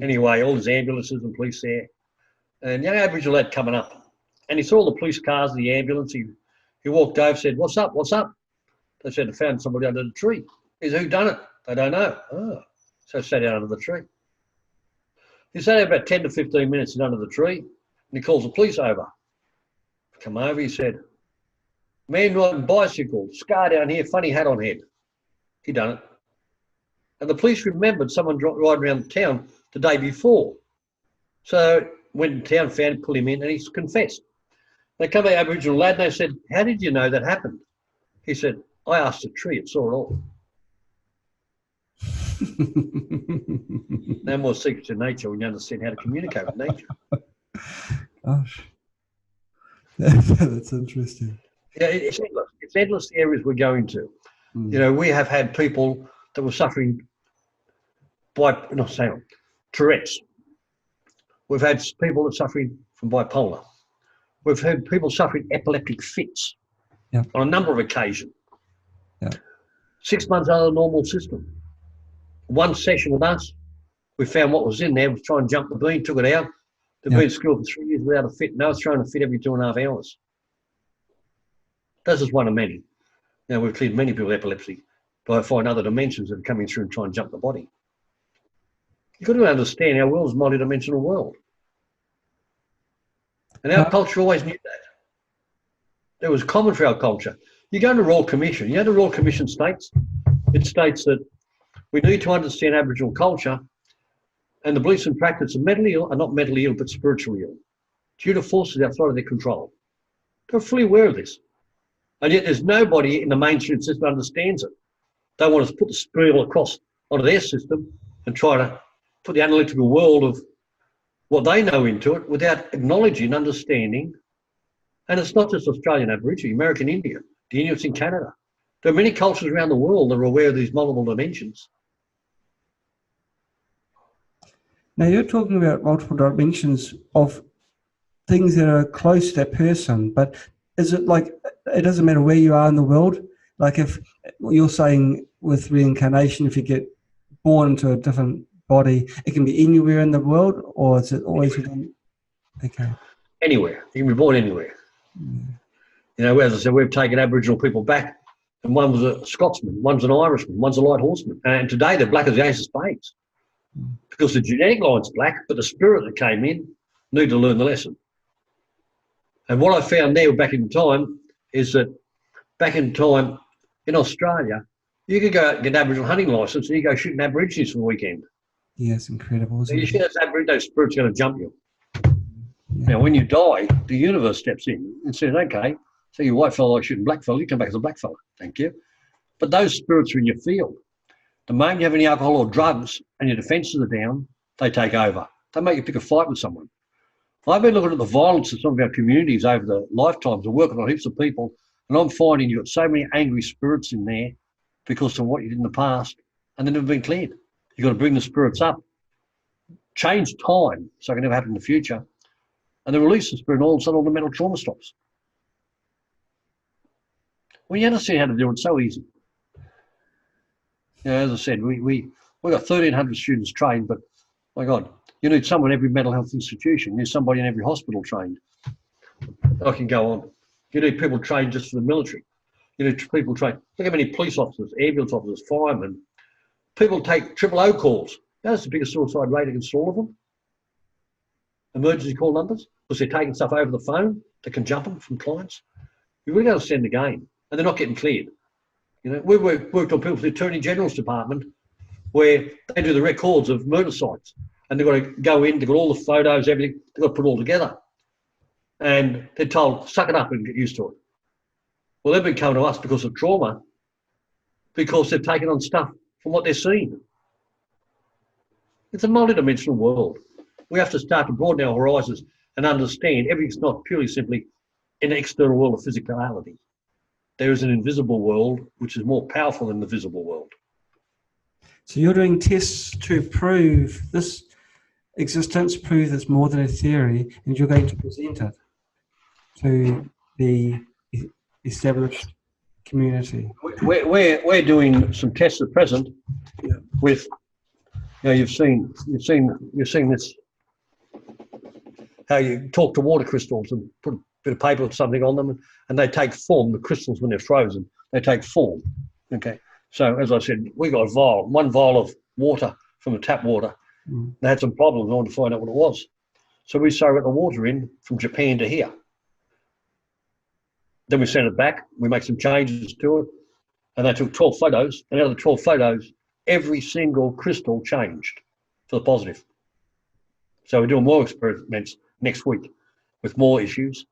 S2: Anyway, all these ambulances and police there, and young Aboriginal lad coming up, and he saw the police cars, the ambulance. He walked over, said, "What's up? What's up?" They said, "I found somebody under the tree." He said, "Who done it?" They don't know. Oh, so he sat down under the tree. He sat there about 10 to 15 minutes under the tree, and he calls the police over. Come over, he said, "Man riding bicycle, scar down here, funny hat on head." He done it. And the police remembered someone riding around the town the day before. So went to town, found him, pulled him in, and he's confessed. They come to the Aboriginal lad and they said, how did you know that happened? He said, I asked a tree, it saw it all. No more secrets in nature when you understand how to communicate with nature.
S1: Gosh. That's interesting.
S2: Yeah, it's endless. It's endless the areas we're going to. You know, we have had people that were suffering Tourette's. We've had people that are suffering from bipolar. We've had people suffering epileptic fits on a number of occasions. 6 months out of the normal system. One session with us, we found what was in there, was trying to jump the beam, took it out. They've been in school for 3 years without a fit. Now it's throwing a fit every 2.5 hours. That's just one of many. Now, we've cleared many people with epilepsy, but I find other dimensions that are coming through and try and jump the body. You've got to understand our world is a multi-dimensional world. And our culture always knew that. It was common for our culture. You go to Royal Commission. You know the Royal Commission states? It states that we need to understand Aboriginal culture and the beliefs and practice of mentally ill are not mentally ill, but spiritually ill, due to forces outside of their control. They're fully aware of this. And yet there's nobody in the mainstream system that understands it. They want to put the spiel across onto their system and try to put the analytical world of what they know into it without acknowledging, understanding. And it's not just Australian Aborigine, American Indian, the Inuits in Canada. There are many cultures around the world that are aware of these multiple dimensions.
S1: Now you're talking about multiple dimensions of things that are close to that person, but is it like it doesn't matter where you are in the world? Like if you're saying with reincarnation, if you get born into a different body, it can be anywhere in the world, or is it always within? Okay.
S2: Anywhere. You can be born anywhere. You know, as I said, we've taken Aboriginal people back, and one was a Scotsman, one's an Irishman, one's a light horseman, and today they're black as the ace of spades. Because the genetic line's black, but the spirit that came in needed to learn the lesson. And what I found there back in time is that back in time in Australia, you could go out and get an Aboriginal hunting licence and you go shooting Aborigines for the weekend.
S1: Yeah, it's incredible, isn't
S2: you
S1: it?
S2: see those spirits going to jump you. Yeah. Now, when you die, the universe steps in and says, okay, so you white fella like shooting black fella, you come back as a black fella, thank you. But those spirits are in your field. The moment you have any alcohol or drugs and your defences are down, they take over. They make you pick a fight with someone. I've been looking at the violence of some of our communities over the lifetimes and working on heaps of people, and I'm finding you've got so many angry spirits in there because of what you did in the past, and they've never been cleared. You've got to bring the spirits up, change time so it can never happen in the future, and then release the spirit, and all of a sudden all the mental trauma stops. When you understand how to do it, it's so easy. You know, as I said, we've got 1,300 students trained, but my God, you need someone in every mental health institution. You need somebody in every hospital trained. I can go on. You need people trained just for the military. You need people trained. Look how many police officers, ambulance officers, firemen. People take triple-O calls. That's the biggest suicide rate against all of them. Emergency call numbers, because they're taking stuff over the phone that can jump them from clients. You really got to send the game, and they're not getting cleared. You know, we've worked on people for the Attorney General's Department where they do the records of murder sites. And they've got to go in, they've got all the photos, everything, they've got to put it all together. And they're told, suck it up and get used to it. Well, they've been coming to us because of trauma, because they've taken on stuff from what they're seeing. It's a multidimensional world. We have to start to broaden our horizons and understand everything's not purely simply an external world of physicality. There is an invisible world which is more powerful than the visible world.
S1: So you're doing tests to prove this existence, prove it's more than a theory, and you're going to present it to the established community.
S2: We're doing some tests at present with, you know, you've seen this, how you talk to water crystals and put a bit of paper or something on them, and they take form. The crystals, when they're frozen, they take form. Okay. So as I said, we got one vial of water from the tap water. They had some problems. I wanted to find out what it was. So we got the water in from Japan to here. Then we sent it back. We make some changes to it. And they took 12 photos, and out of the 12 photos, every single crystal changed for the positive. So we're doing more experiments next week with more issues.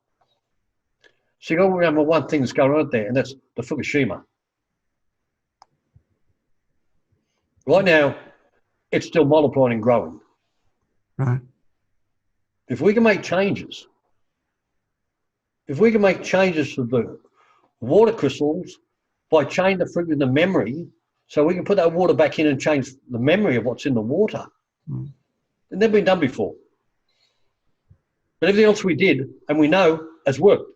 S2: So you've got to remember one thing that's going on there, and that's the Fukushima. Right now, it's still multiplying and growing.
S1: Right.
S2: If we can make changes, to the water crystals by changing the frequency of the memory, so we can put that water back in and change the memory of what's in the water.
S1: Mm.
S2: It's never been done before. But everything else we did, and we know, has worked.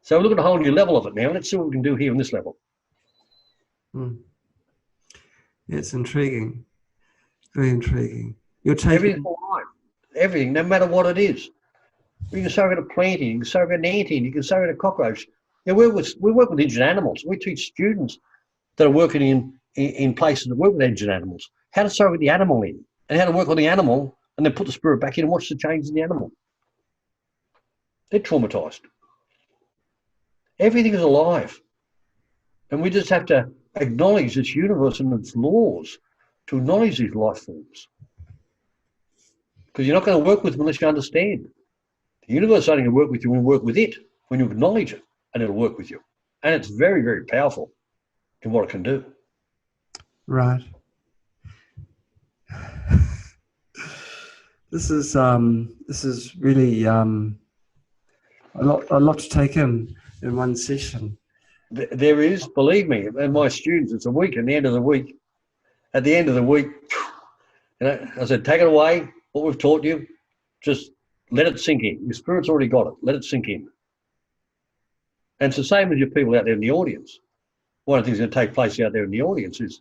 S2: So we're looking at a whole new level of it now. Let's see what we can do here on this level.
S1: Mm. Yeah, it's intriguing. Very intriguing. You're taking
S2: Everything's all right. Everything, no matter what it is. You can sow it a planting, you can sow it an ant, you can sow it a cockroach. Yeah, we work with injured animals. We teach students that are working in places that work with injured animals how to sow the animal in and how to work on the animal and then put the spirit back in and watch the change in the animal. They're traumatized. Everything is alive. And we just have to acknowledge this universe and its laws to acknowledge these life forms. Because you're not going to work with them unless you understand. The universe is only going to work with you when you work with it, when you acknowledge it, and it'll work with you. And it's very, very powerful in what it can do.
S1: right. This is really a lot to take in one session.
S2: There is, believe me, and my students, it's a week, at the end of the week, you know, I said, take it away, what we've taught you, just let it sink in. Your spirit's already got it, let it sink in. And it's the same as your people out there in the audience. One of the things that's going to take place out there in the audience is,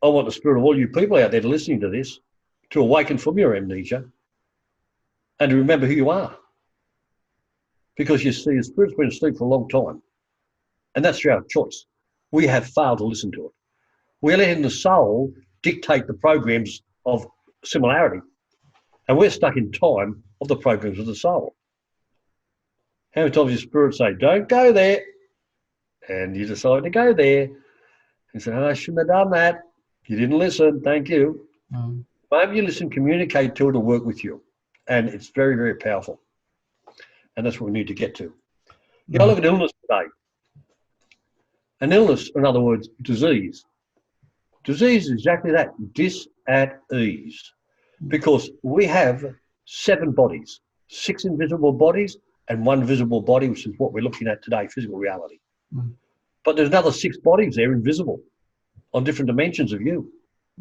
S2: I want the spirit of all you people out there to listening to this to awaken from your amnesia and to remember who you are. Because you see, the spirit's been asleep for a long time. And that's our choice. We have failed to listen to it. We're letting the soul dictate the programs of similarity. And we're stuck in time of the programs of the soul. How many times your spirit say, don't go there? And you decide to go there. You say, oh, I shouldn't have done that. You didn't listen. Thank you.
S1: Mm.
S2: Maybe you listen, communicate to it, to work with you. And it's very, very powerful. And that's what we need to get to. You know, look at illness today. An illness, in other words, disease. Disease is exactly that, dis-at-ease. Because we have 7 bodies, 6 invisible bodies and 1 visible body, which is what we're looking at today, physical reality.
S1: Mm.
S2: But there's another 6 bodies there, invisible, on different dimensions of you.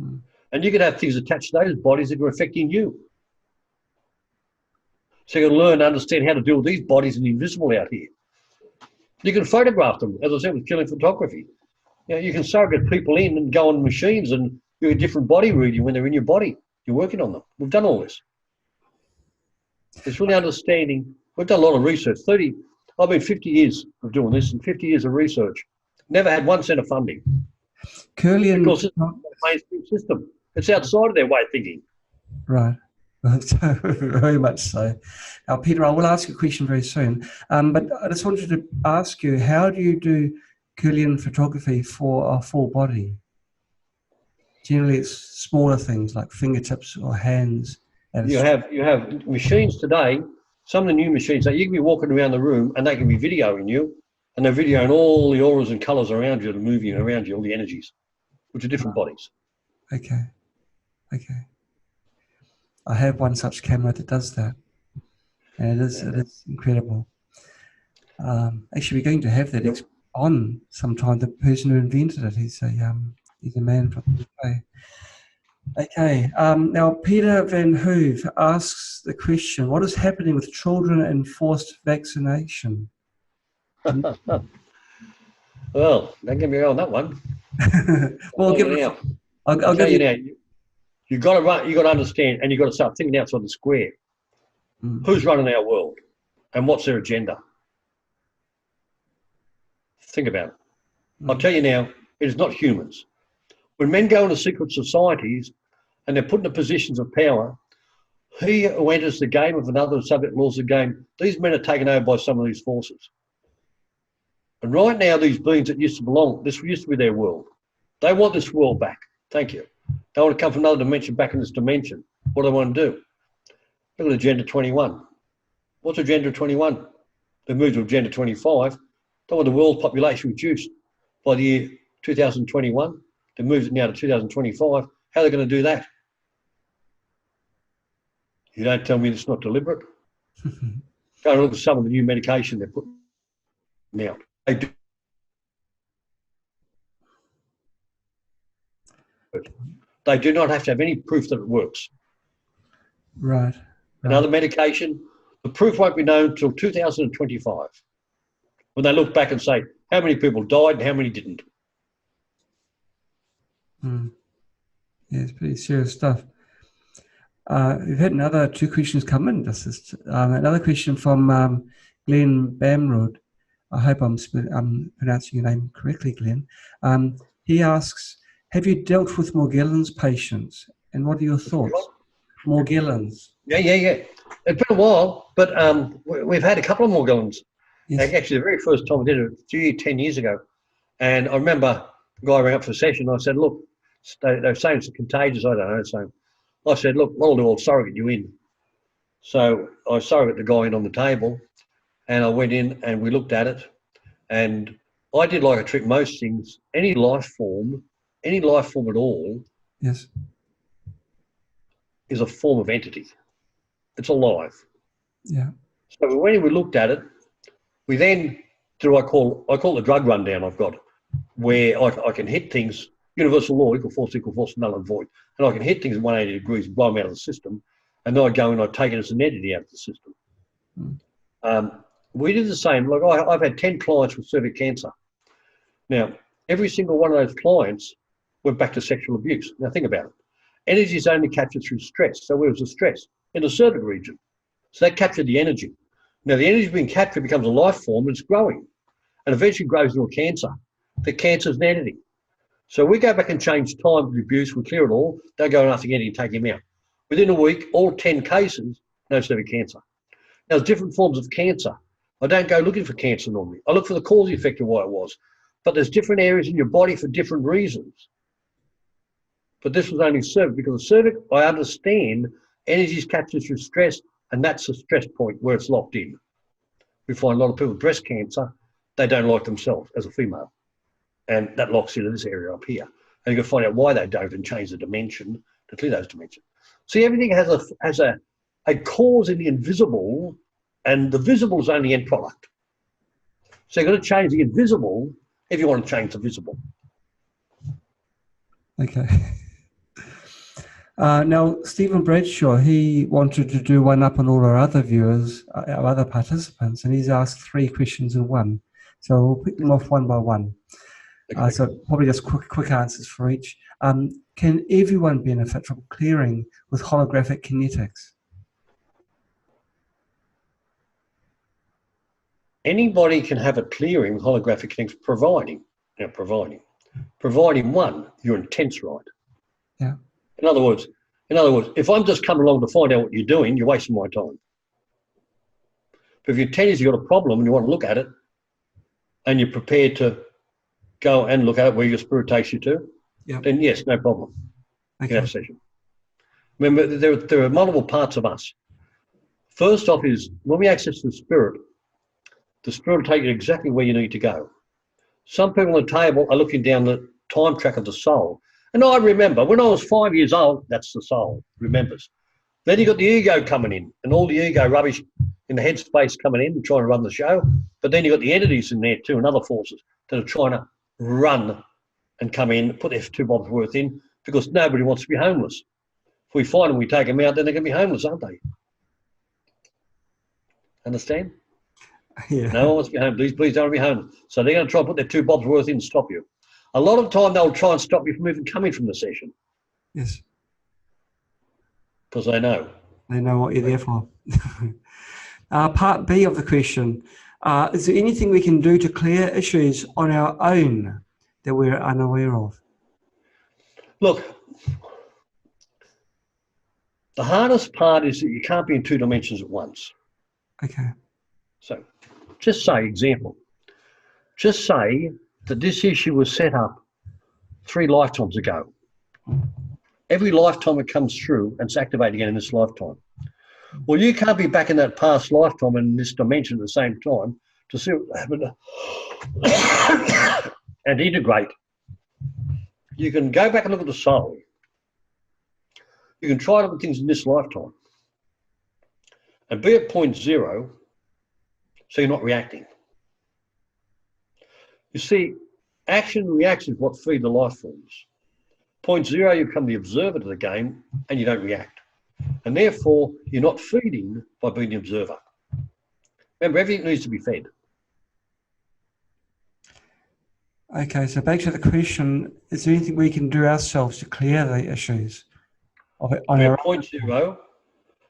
S1: Mm.
S2: And you can have things attached to those bodies that are affecting you. So you can learn and understand how to deal with these bodies and the invisible out here. You can photograph them, as I said, with killing photography. You know, you can surrogate people in and go on machines and do a different body reading when they're in your body. You're working on them. We've done all this. It's really understanding. We've done a lot of research. I've been 50 years of doing this and 50 years of research. Never had 1 cent of funding.
S1: Kirlian,
S2: because it's not the mainstream system. It's outside of their way of thinking.
S1: Right. Very much so. Now, Peter, I will ask you a question very soon. But I just wanted to ask you, how do you do Kirlian photography for a full body? Generally, it's smaller things like fingertips or hands.
S2: You have machines today. Some of the new machines that you can be walking around the room and they can be videoing you, and they're videoing all the auras and colours around you, and moving around you, all the energies, which are different bodies.
S1: Okay. I have one such camera that does that, and it is incredible. Actually, we're going to have that on sometime. The person who invented it, he's a man from the UK. Okay. Now, Peter Van Hoove asks the question: what is happening with children in forced vaccination?
S2: Well, don't get me wrong on that one.
S1: Well,
S2: I'll tell you now. You've got to understand, and you've got to start thinking outside the square.
S1: Mm.
S2: Who's running our world, and what's their agenda? Think about it. I'll tell you now, it is not humans. When men go into secret societies and they're put into positions of power, he who enters the game of another subject laws of the game, these men are taken over by some of these forces. And right now, these beings that used to belong, this used to be their world. They want this world back. Thank you. They want to come from another dimension back in this dimension. What do they want to do? Look at Agenda 21. What's Agenda 21? They moved to Agenda 25. They want the world's population reduced by the year 2021. They moved it now to 2025. How are they going to do that? You don't tell me it's not deliberate. Go and look at some of the new medication they're putting out. They do not have to have any proof that it works.
S1: Right.
S2: Another medication, the proof won't be known until 2025, when they look back and say how many people died and how many didn't.
S1: Yeah, it's pretty serious stuff. We've had another 2 questions come in. This is another question from Glenn Bamrod. I hope I'm pronouncing your name correctly, Glenn. He asks, have you dealt with Morgellons patients? And what are your thoughts? Morgellons.
S2: Yeah. It's been a while, but we've had a couple of Morgellons.
S1: Yes.
S2: Actually, the very first time I did it, 10 years ago. And I remember a guy rang up for a session. I said, look, they were saying it's contagious. I don't know. So I said, look, what I'll do, I'll surrogate you in. So I surrogate the guy in on the table, and I went in and we looked at it. And I did like a trick most things. Any life form at all,
S1: yes,
S2: is a form of entity. It's alive.
S1: Yeah.
S2: So when we looked at it, we then do I call the drug rundown I've got, where I can hit things, universal law, equal force, null and void, and I can hit things at 180 degrees, blow them out of the system, and then I go and I take it as an entity out of the system. We did the same. Like I've had 10 clients with cervical cancer. Now, every single one of those clients went back to sexual abuse. Now think about it. Energy is only captured through stress. So where was the stress? In the cervical region. So that captured the energy. Now the energy being captured becomes a life form and it's growing, and eventually grows into a cancer. The cancer is an entity. So we go back and change time of the abuse, we clear it all, they go and again and take him out. Within a week, all 10 cases, no cervical cancer. Now there's different forms of cancer. I don't go looking for cancer normally. I look for the cause effect of why it was. But there's different areas in your body for different reasons. But this was only cervical, because the cervical, I understand, energy is captured through stress, and that's the stress point where it's locked in. We find a lot of people with breast cancer, they don't like themselves as a female. And that locks into this area up here. And you can find out why they don't and change the dimension to clear those dimensions. See, everything has a cause in the invisible, and the visible is only end product. So you've got to change the invisible if you want to change the visible.
S1: Okay. Now, Stephen Bradshaw, he wanted to do one up on all our other viewers, our other participants, and he's asked 3 questions in one. So we'll pick them off one by one. Okay. So probably just quick answers for each. Can everyone benefit from clearing with holographic kinetics?
S2: Anybody can have a clearing with holographic kinetics, providing one, you're intense right.
S1: Yeah.
S2: In other words, if I'm just coming along to find out what you're doing, you're wasting my time. But if your intent is you've got a problem and you want to look at it, and you're prepared to go and look at it where your spirit takes you to, then yes, no problem. You can have a session. Remember, there are multiple parts of us. First off is when we access the spirit will take you exactly where you need to go. Some people on the table are looking down the time track of the soul. And I remember when I was 5 years old, that's the soul, remembers. Then you got the ego coming in, and all the ego rubbish in the headspace coming in and trying to run the show. But then you got the entities in there too, and other forces that are trying to run and come in, put their 2 bobs worth in, because nobody wants to be homeless. If we find them, we take them out, then they're going to be homeless, aren't they? Understand?
S1: Yeah.
S2: No one wants to be homeless. Please don't be homeless. So they're going to try and put their 2 bobs worth in and stop you. A lot of time they'll try and stop you from even coming from the session.
S1: Yes.
S2: Because they know.
S1: They know what you're there for. Part B of the question. Is there anything we can do to clear issues on our own that we're unaware of?
S2: Look, the hardest part is that you can't be in 2 dimensions at once.
S1: Okay.
S2: So just say, example, just say that this issue was set up 3 lifetimes ago. Every lifetime it comes through and it's activated again in this lifetime. Well, you can't be back in that past lifetime and in this dimension at the same time to see what happened and integrate. You can go back and look at the soul. You can try to look at things in this lifetime and be at point 0 so you're not reacting. You see, action and reaction is what feed the life forms. Point 0, you become the observer to the game and you don't react. And therefore, you're not feeding by being the observer. Remember, everything needs to be fed.
S1: Okay, so back to the question, is there anything we can do ourselves to clear the issues?
S2: At point 0,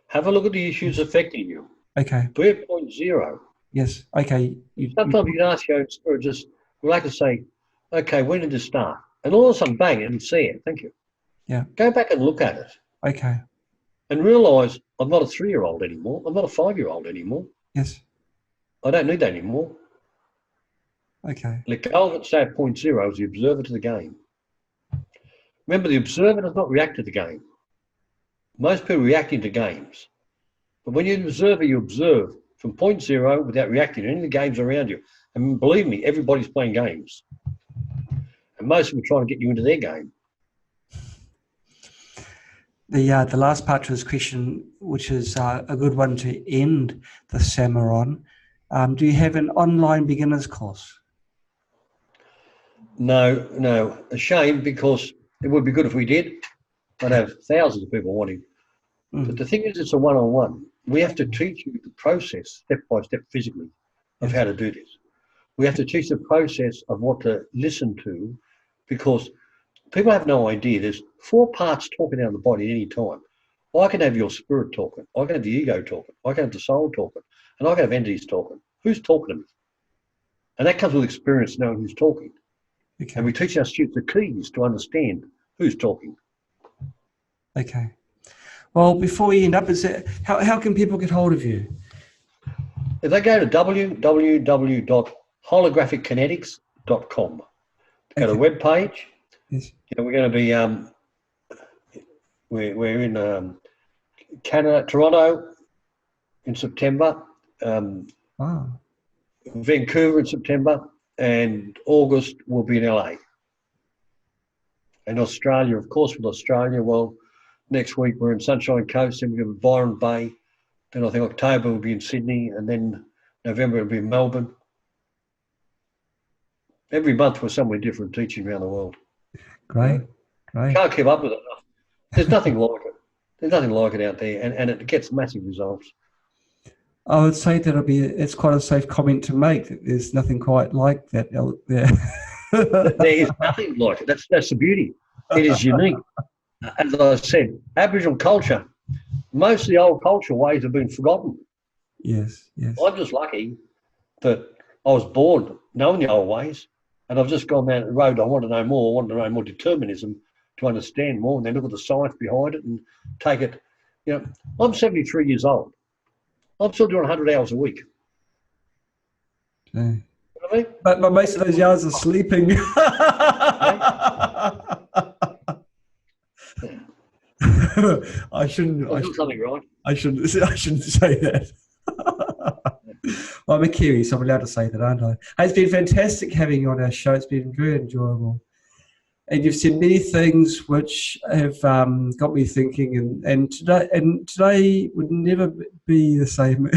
S2: have a look at the issues affecting you.
S1: Okay.
S2: Be at point 0.
S1: Yes, okay.
S2: Sometimes you can ask your own spirit, just like to say, okay, when did this start? And all of a sudden, bang, and see it. Thank you.
S1: Yeah.
S2: Go back and look at it.
S1: Okay.
S2: And realise I'm not a 3-year-old anymore. I'm not a 5-year-old anymore.
S1: Yes.
S2: I don't need that anymore.
S1: Okay.
S2: Let go of it, stay at point 0 as the observer to the game. Remember, the observer does not react to the game. Most people react into games. But when you're an observer, you observe from point 0 without reacting to any of the games around you. And believe me, everybody's playing games. And most of them are trying to get you into their game.
S1: The last part to this question, which is a good one to end the summer on, do you have an online beginners course?
S2: No, a shame, because it would be good if we did. I'd have thousands of people wanting. But the thing is, it's a one-on-one. We have to teach you the process, step by step, physically, of how to do this. We have to teach the process of what to listen to, because people have no idea. There's 4 parts talking out of the body at any time. I can have your spirit talking. I can have the ego talking. I can have the soul talking. And I can have entities talking. Who's talking to me? And that comes with experience, knowing who's talking.
S1: Okay.
S2: And we teach our students the keys to understand who's talking.
S1: Okay. Well, before we end up, how can people get hold of you?
S2: If they go to www.holographic-kinetics.com, go to the web page.
S1: Yes.
S2: We're going to be we're in Canada, Toronto in September, Vancouver in September, and August will be in LA. And Australia, of course, with Australia, well, next week we're in Sunshine Coast, then we're going to Byron Bay. Then I think October will be in Sydney, and then November will be in Melbourne. Every month we're somewhere different, teaching around the world.
S1: Great.
S2: Can't keep up with it. There's nothing like it. There's nothing like it out there, and it gets massive results.
S1: I would say that it's quite a safe comment to make. That there's nothing quite like that out there.
S2: There is nothing like it. That's the beauty. It is unique. As I said, Aboriginal culture, most of the old cultural ways have been forgotten.
S1: Yes.
S2: I'm just lucky that I was born knowing the old ways, and I've just gone down the road. I want to know more. I want to know more determinism to understand more, and then look at the science behind it and take it. I'm 73 years old. I'm still doing 100 hours a week.
S1: Okay.
S2: You know what I mean?
S1: But most of those yards are sleeping. I shouldn't.
S2: I'll do something right.
S1: I shouldn't say that. Well, I'm a Kiwi, so I'm allowed to say that, aren't I? Hey, it's been fantastic having you on our show. It's been very enjoyable. And you've said many things which have got me thinking, and today would never be the same.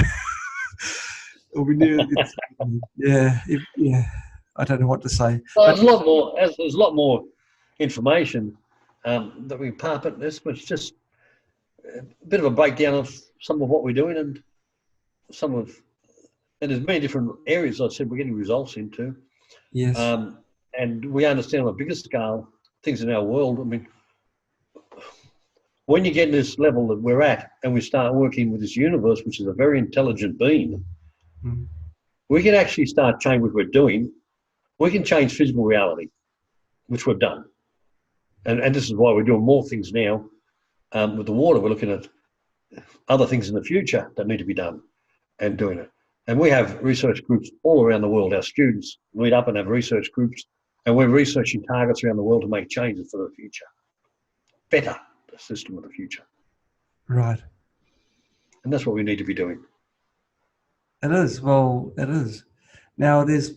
S1: Or we never be the same. Yeah. I don't know what to say.
S2: Well, there's a lot more. There's a lot more information that we impart, but this was just a bit of a breakdown of some of what we're doing, and there's many different areas. I said we're getting results into.
S1: Yes.
S2: And we understand on a bigger scale things in our world. I mean, when you get to this level that we're at and we start working with this universe, which is a very intelligent being, we can actually start changing what we're doing. We can change physical reality, which we've done. And this is why we're doing more things now. With the water, we're looking at other things in the future that need to be done and doing it. And we have research groups all around the world. Our students meet up and have research groups, and we're researching targets around the world to make changes for the future. Better the system of the future.
S1: Right.
S2: And that's what we need to be doing.
S1: It is. Well, it is. Now, there's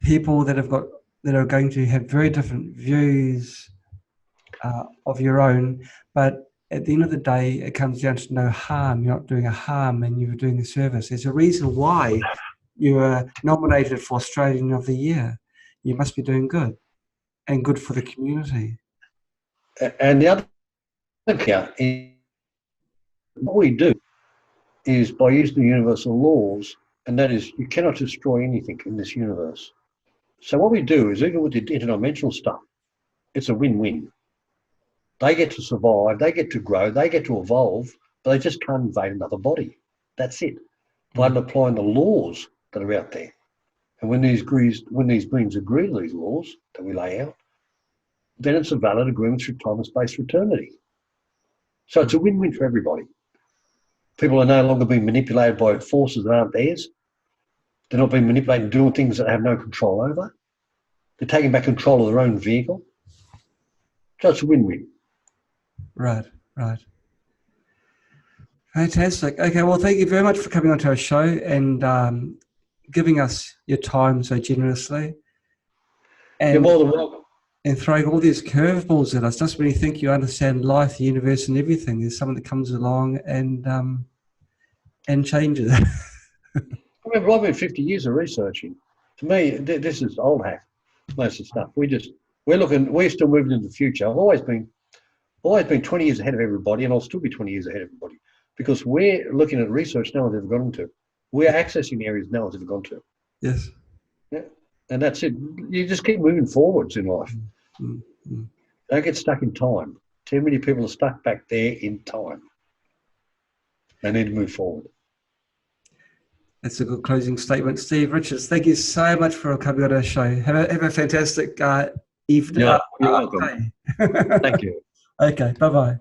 S1: people that are going to have very different views of your own, but at the end of the day, it comes down to no harm. You're not doing a harm, and you're doing a service. There's a reason why you were nominated for Australian of the Year. You must be doing good, and good for the community.
S2: And the other thing is, what we do is by using the universal laws, and that is, you cannot destroy anything in this universe. So what we do is, even with the interdimensional stuff, it's a win-win. They get to survive, they get to grow, they get to evolve, but they just can't invade another body. That's it. By applying the laws that are out there. And when these beings agree to these laws that we lay out, then it's a valid agreement through time and space for eternity. So it's a win-win for everybody. People are no longer being manipulated by forces that aren't theirs. They're not being manipulated and doing things that they have no control over. They're taking back control of their own vehicle. So it's a win-win.
S1: Right, right. Fantastic. Okay, well, thank you very much for coming onto our show and giving us your time so generously. And,
S2: you're more than welcome.
S1: And throwing all these curveballs at us. Just when you think you understand life, the universe, and everything, there's someone that comes along and changes.
S2: I've been 50 years of researching. To me, this is old hat, most of the stuff. We're still moving into the future. I've always been 20 years ahead of everybody, and I'll still be 20 years ahead of everybody, because we're looking at research no one's ever gone into. We're accessing areas no one's ever gone to.
S1: Yes.
S2: Yeah. And that's it. You just keep moving forwards in life.
S1: Mm-hmm.
S2: Don't get stuck in time. Too many people are stuck back there in time. They need to move forward.
S1: That's a good closing statement. Steve Richards, thank you so much for coming on our show. Have a fantastic evening.
S2: Yeah, you're welcome. Thank you.
S1: Okay, bye-bye.